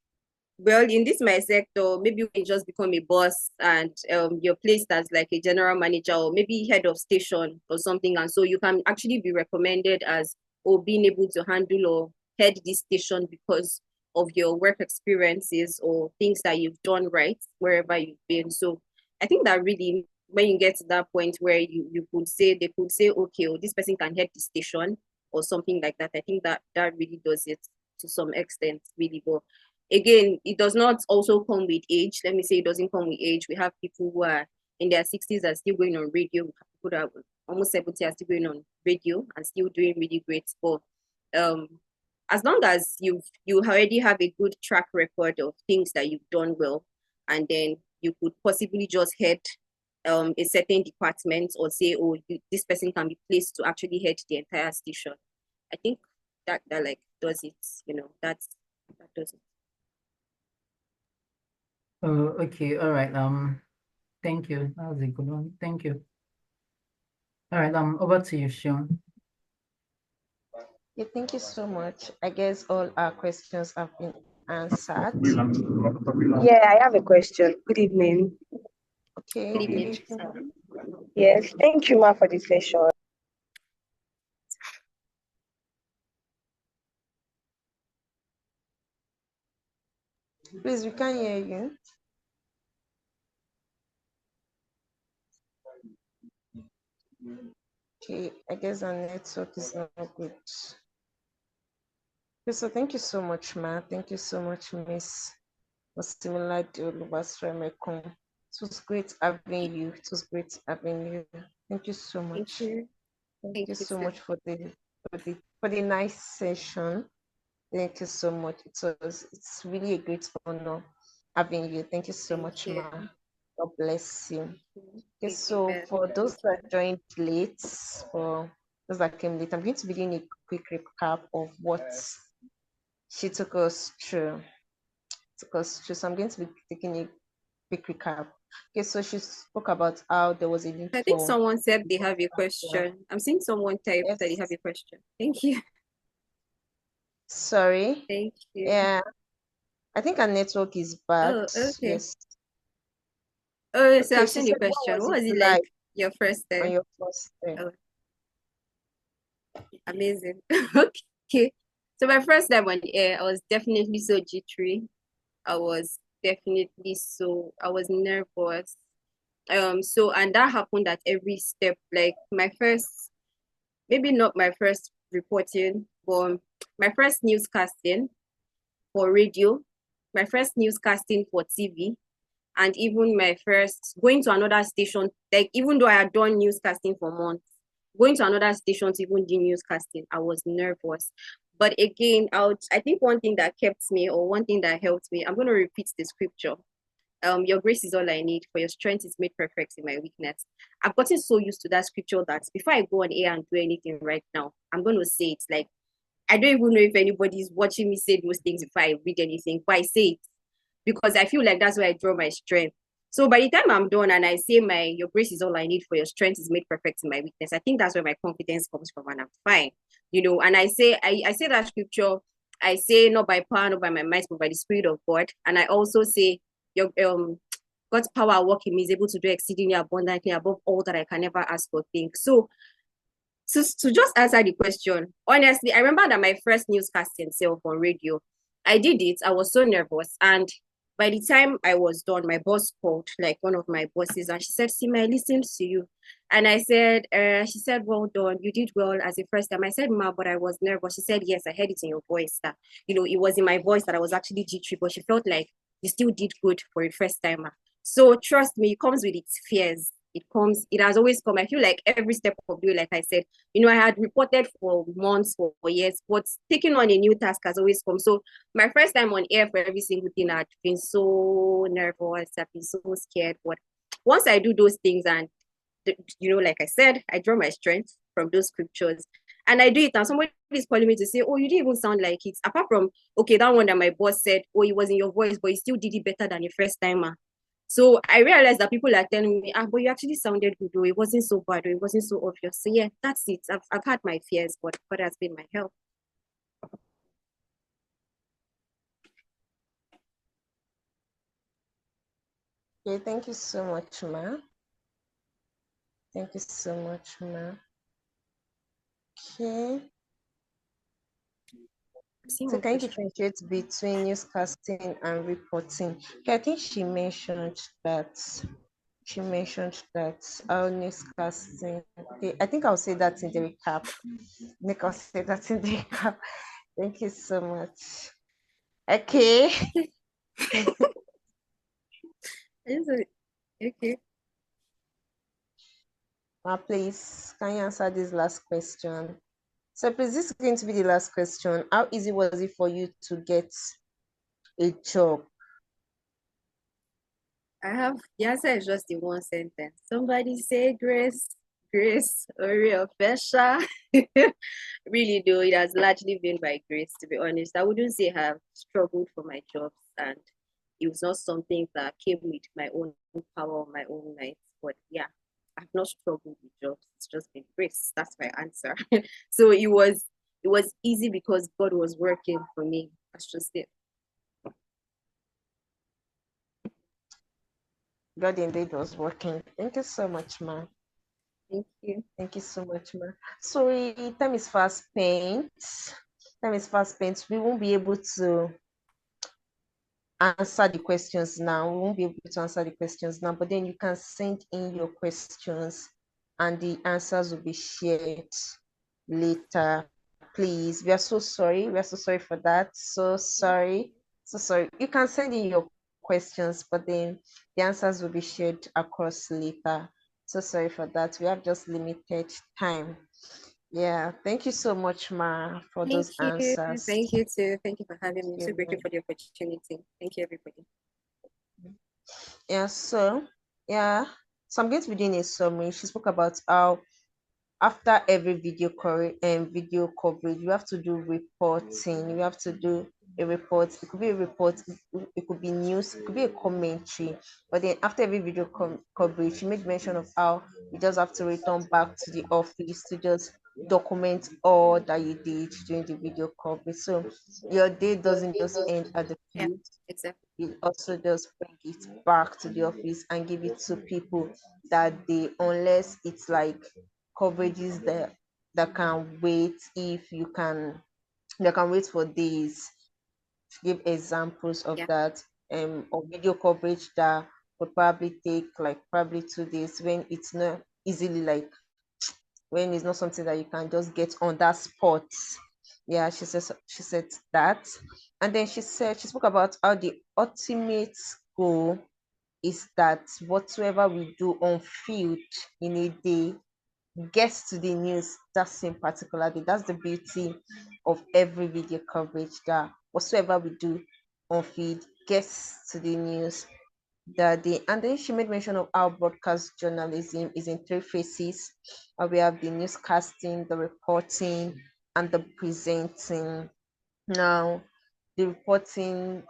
well, in this my sector, maybe you can just become a boss and you're placed as like a general manager or maybe head of station or something. And so you can actually be recommended as, or being able to handle or head this station because of your work experiences or things that you've done right wherever you've been. So I think that really, when you get to that point where you could say, they could say, okay, oh, this person can head the station or something like that. I think that that really does it to some extent, really. But again, it does not also come with age. Let me say it doesn't come with age. We have people who are in their 60s are still going on radio. We have people that are almost 70 are still going on radio and still doing really great. But um, as long as you already have a good track record of things that you've done well, and then you could possibly just head a certain department or say, oh, this person can be placed to actually head the entire station. I think that like does it. That does it. Oh, okay, all right. Thank you. That was a good one. Thank you. All right, over to you, Sean. Yeah, thank you so much. I guess all our questions have been answered. Yeah, I have a question. Good evening. Okay, Good good evening. evening. Yes, thank you, ma, for the session. Please, we can't hear you. Okay, I guess our network is not good. Okay, so thank you so much, ma. Thank you so much, Miss MosinmiladeOluwa Soremekun. It was great having you. It was great having you. Thank you so Thank much. you. Thank Thank you you, so sir. much for the nice session. Thank you so much. It's really a great honor having you. Thank you so Thank much, you. ma. God bless you. Okay, so Amen. for those Thank you. that joined late, for those that came late, I'm going to be doing a quick recap of what she took us through. So I'm going to be taking a quick recap. Okay, so she spoke about how there was a need I think for someone said they have a question. I'm seeing someone type that they have yes. a question. Thank you. Sorry. Thank you. Yeah, I think our network is bad. Oh, okay. Yes. Oh, so Okay, I've she seen the said, what question. was What it was it like like your first on time? your first day? Oh, amazing. Okay. So my first time on air, I was definitely so jittery. I was nervous. So and that happened at every step. Like my first, maybe not my first reporting, but my first newscasting for radio, my first newscasting for TV, and even my first going to another station. Like even though I had done newscasting for months, going to another station to even do newscasting, I was nervous. But again, I think one thing that kept me, or one thing that helped me, I'm going to repeat the scripture. Your grace is all I need, for your strength is made perfect in my weakness. I've gotten so used to that scripture that before I go on air and do anything right now, I'm going to say it. Like, I don't even know if anybody's watching me say those things if I read anything, but I say it because I feel like that's where I draw my strength. So by the time I'm done and I say your grace is all I need, for your strength is made perfect in my weakness, I think that's where my confidence comes from and I'm fine. And I say that scripture, I say not by power, not by my might, but by the Spirit of God. And I also say your God's power at work in me is able to do exceedingly abundantly above all that I can ever ask or think. So to just answer the question, honestly, I remember that my first newscasting self on radio, I did it. I was so nervous. And by the time I was done, my boss called, like one of my bosses, and she said, Sima, I listened to you. And I said, she said, well done. You did well as a first time. I said, ma, but I was nervous. She said, yes, I heard it in your voice. That, it was in my voice that I was actually jittery, but she felt like you still did good for a first timer. So trust me, it comes with its fears. It has always come. I feel like every step of the way, like I said, I had reported for months, for years, but taking on a new task has always come. So my first time on air for every single thing, I'd been so nervous, I've been so scared. But once I do those things and, like I said, I draw my strength from those scriptures and I do it and somebody is calling me to say, oh, you didn't even sound like it. Apart from, okay, that one that my boss said, oh, it was in your voice, but you still did it better than your first timer. So I realized that people are telling me, but you actually sounded good, though. It wasn't so bad, or it wasn't so obvious. So yeah, that's it. I've had my fears, but God has been my help. Okay, thank you so much, ma. Thank you so much, ma. Okay. So can you differentiate between newscasting and reporting? Okay, I think she mentioned that. She mentioned that our newscasting. Okay, I think I'll say that in the recap. Nick, I'll say that in the recap. Thank you so much. Okay. Okay. Now, please, can you answer this last question? So, please, this is going to be the last question. How easy was it for you to get a job? I have the answer is just the one sentence. Somebody say grace, grace, Oreo Fesha. Really though, it has largely been by grace, to be honest. I wouldn't say I have struggled for my jobs, and it was not something that came with my own power or my own might. But yeah, I've not struggled with jobs. It's just been grace. That's my answer. So it was easy because God was working for me. That's just it. God indeed was working. Thank you so much, ma. Thank you. Thank you so much, ma. Sorry, time is fast spent. Time is fast spent. We won't be able to answer the questions now. We won't be able to answer the questions now, but then you can send in your questions and the answers will be shared later. Please, we are so sorry. We are so sorry for that. So sorry. So sorry. You can send in your questions, but then the answers will be shared across later. So sorry for that. We have just limited time. Yeah, thank you so much, Ma, for Thank those you. answers. Thank you too. Thank you for having me. So You're grateful welcome. for the opportunity. Thank you, everybody. Yeah, so yeah, so I'm going to be doing a summary. She spoke about how after every video coverage, you have to do reporting. You have to do a report. It could be a report, it could be news, it could be a commentary. But then after every video coverage, you made mention of how you just have to return back to the office to just document all that you did during the video coverage. So your day doesn't just end at the Yeah, field, exactly. you also just bring it back to the office and give it to people that they, unless it's like coverages that can wait, if you can, they can wait for days. Give examples of Yeah. that, or video coverage that would probably take like probably 2 days, when it's not easily like, when it's not something that you can just get on that spot. Yeah, she said that. And then she spoke about how the ultimate goal is that whatsoever we do on field in a day gets to the news that same particular day. That's the beauty of every video coverage, that whatsoever we do on field gets to the news that day. And then she made mention of how broadcast journalism is in three phases. We have the newscasting, the reporting, and the presenting. Now, the reporting,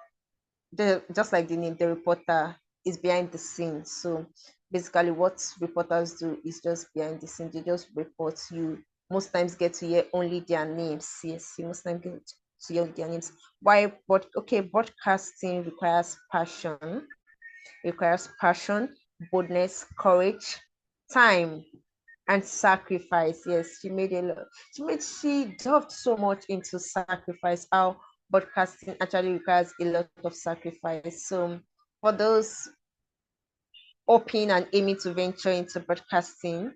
just like the name, the reporter is behind the scenes. So basically, what reporters do is just behind the scenes. They just report. You most times get to hear only their names. Yes, you most times get to hear their names. Why? But okay, broadcasting requires passion, boldness, courage, time, and sacrifice. Yes, she made a lot. She delved so much into sacrifice. How broadcasting actually requires a lot of sacrifice. So for those hoping and aiming to venture into broadcasting,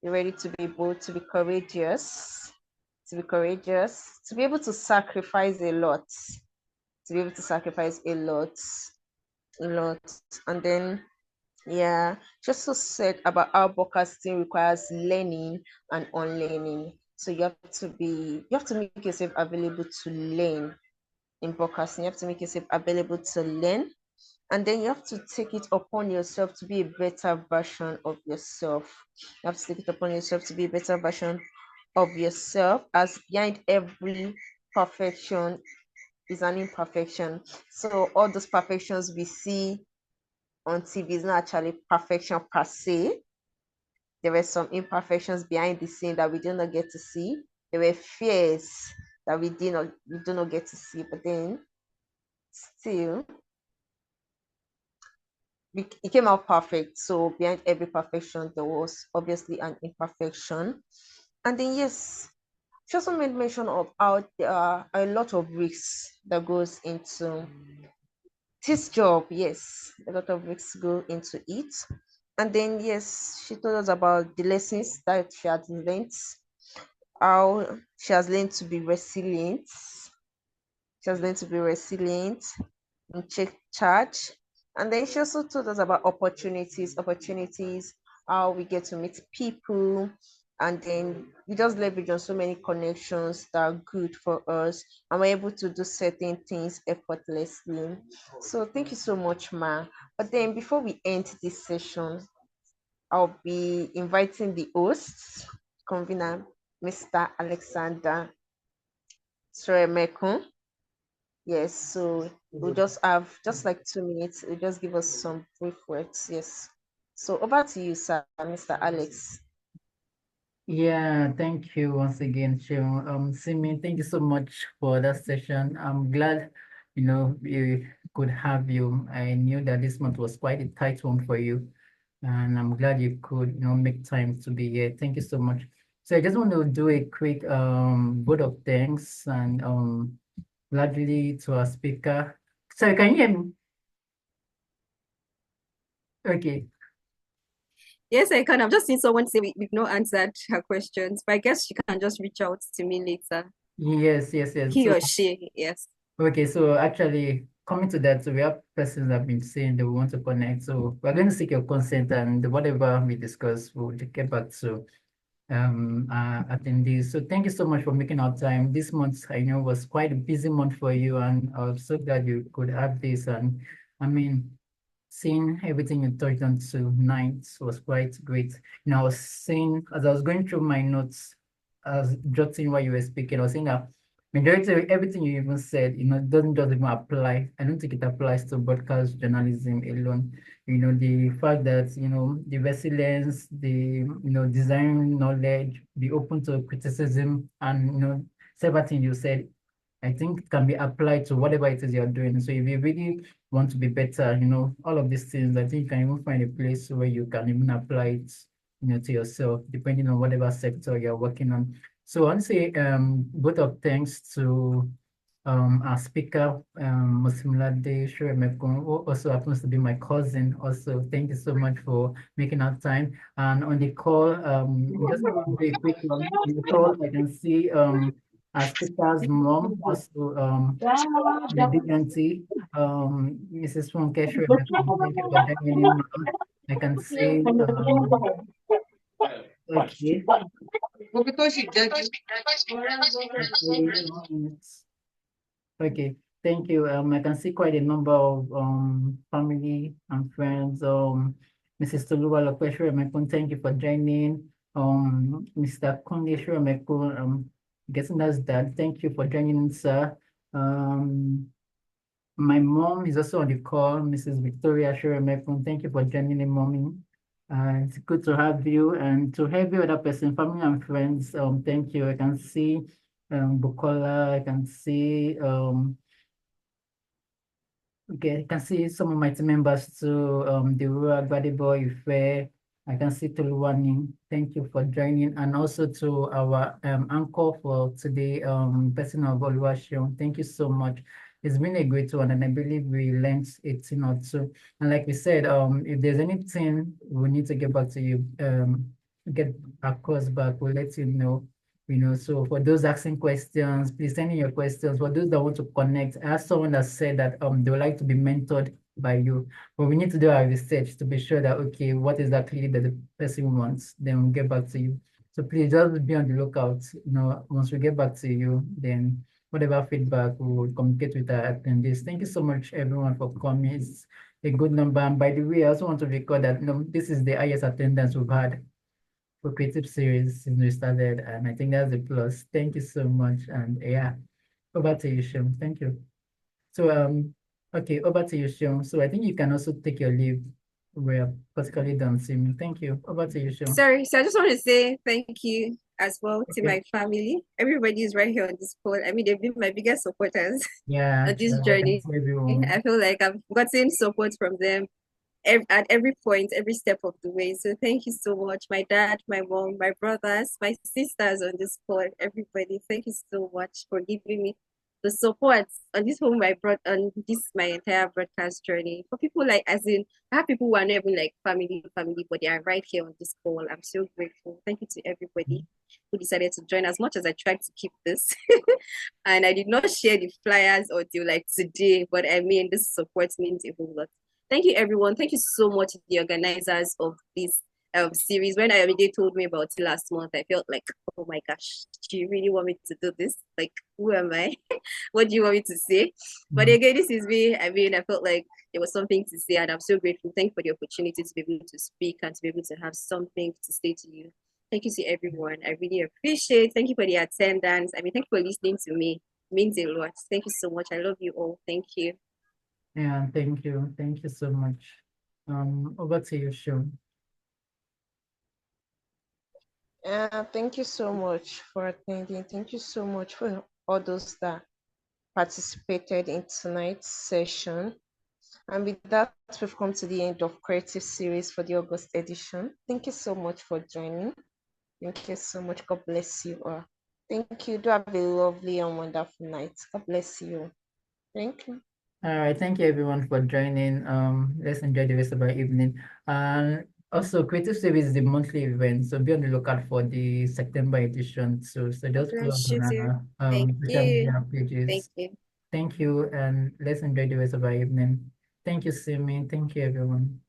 you're ready to be bold, to be courageous, to be able to sacrifice a lot, a lot, and then yeah, just so said about how broadcasting requires learning and unlearning. So you have to make yourself available to learn in broadcasting. You have to make yourself available to learn, and then you have to take it upon yourself to be a better version of yourself. You have to take it upon yourself to be a better version of yourself, as behind every perfection is an imperfection. So all those perfections we see on TV is not actually perfection per se. There were some imperfections behind the scene that we did not get to see. There were fears that we do not get to see, but then still it came out perfect. So behind every perfection, there was obviously an imperfection. And then yes, she also made mention of how there are a lot of risks that goes into this job. Yes, a lot of risks go into it. And then yes, she told us about the lessons that she had learned, how she has learned to be resilient. She has learned to be resilient and take charge. And then she also told us about opportunities, how we get to meet people, and then we just leverage on so many connections that are good for us, and we're able to do certain things effortlessly. So thank you so much, Ma. But then before we end this session, I'll be inviting the host, convener, Mr. Alexander Soremekun. Yes, so we'll just have just like 2 minutes. We'll just give us some brief words. Yes. So over to you, sir, Mr. Alex. Yeah, thank you once again, Shion. Simi, thank you so much for that session. I'm glad, we could have you. I knew that this month was quite a tight one for you, and I'm glad you could, make time to be here. Thank you so much. So I just want to do a quick vote of thanks and gladly to our speaker. Sorry, can you hear me? Okay. Yes, I can. I've just seen someone say we've not answered her questions, but I guess she can just reach out to me later. Yes, yes, yes. He So or she, yes. okay, so actually coming to that, so we have persons that have been saying they want to connect. So we're going to seek your consent, and whatever we discuss, we'll get back to attendees. So thank you so much for making our time. This month I know was quite a busy month for you, and I'm so glad you could have this. And I mean, seeing everything you touched on tonight was quite great. I was saying as I was going through my notes, as jotting while you were speaking, I was saying that majority of everything you even said, doesn't just even apply. I don't think it applies to broadcast journalism alone. The fact that, the resilience, the, design knowledge, be open to criticism, and, several things you said, I think it can be applied to whatever it is you're doing. So if you really want to be better, all of these things, I think you can even find a place where you can even apply it, to yourself, depending on whatever sector you're working on. So I want to say both of thanks to our speaker, MosinmiladeOluwa, who also happens to be my cousin. Also, thank you so much for making our time. And on the call, just do a quick one. On the call, I can see our speaker's mom, also my big auntie, Mrs. Funke Shuremekun. Thank you for joining in. Ma'am. I can see, okay, okay, 1 minute. Okay, thank you. I can see quite a number of family and friends. Mrs. Toluwa Shuremekun, thank you for joining. Mr. Kunle Shuremekun, guessing that's that. Thank you for joining, sir. My mom is also on the call, Mrs. Victoria Shuremekun. Thank you for joining in, mommy. It's good to have you, and to every other person, family and friends. Thank you. I can see Bukola. I can see okay, I can see some of my team members too. The Rural Boy Ife. I can see Toluwani. Thank you for joining, and also to our anchor for today, person of Oluwaseun. Thank you so much. It's been a great one, and I believe we learned a thing or two. And like we said, if there's anything we need to get back to you, get across back, we'll let you know. So for those asking questions, please send in your questions. For those that want to connect, I have someone that said that they would like to be mentored by you. But we need to do our research to be sure that, okay, what exactly that the person wants, then we'll get back to you. So please just be on the lookout. Once we get back to you, then whatever feedback we will communicate with our attendees. Thank you so much, everyone, for coming. It's a good number. And by the way, I also want to record that this is the highest attendance we've had for creative series since we started, and I think that's a plus. Thank you so much. And yeah, over to you, Shum. Thank you. So okay, over to you, Shum. So I think you can also take your leave we're particularly done, Simi. Thank you. Over to you, Sean. Sorry, so I just want to say thank you as well to Okay. my family. Everybody is right here on this call. I mean, they've been my biggest supporters Yeah, on this I can journey. see everyone. I feel like I've gotten support from them at every point, every step of the way. So thank you so much, my dad, my mom, my brothers, my sisters on this call, everybody. Thank you so much for giving me the support on this whole my broad on this my entire broadcast journey. For people like as in I have people who are not even like family, but they are right here on this call. I'm so grateful. Thank you to everybody who decided to join. As much as I tried to keep this, and I did not share the flyers until like today, but I mean this support means a whole lot. Thank you, everyone. Thank you so much, the organizers of this series. When they told me about it last month, I felt like, oh my gosh, do you really want me to do this? Like, who am I? What do you want me to say? But again, this is me. I mean, I felt like there was something to say, and I'm so grateful. Thank you for the opportunity to be able to speak and to be able to have something to say to you. Thank you to everyone. I really appreciate. Thank you for the attendance. I mean, thank you for listening to me. It means a lot. Thank you so much. I love you all. Thank you. Yeah, thank you. Thank you so much. Over to you, Sean. Thank you so much for attending. Thank you so much for all those that participated in tonight's session. And with that, we've come to the end of Creative Series for the August edition. Thank you so much for joining. Thank you so much. God bless you all. Thank you. Do have a lovely and wonderful night. God bless you. Thank you. All right, thank you everyone for joining. Let's enjoy the rest of our evening. And also, Creative Series is the monthly event, so be on the lookout for the September edition. So God just follow us bless you on too. our Thank social you. media Thank pages. you. Thank you, and let's enjoy the rest of our evening. Thank you, Simi. Thank you, everyone.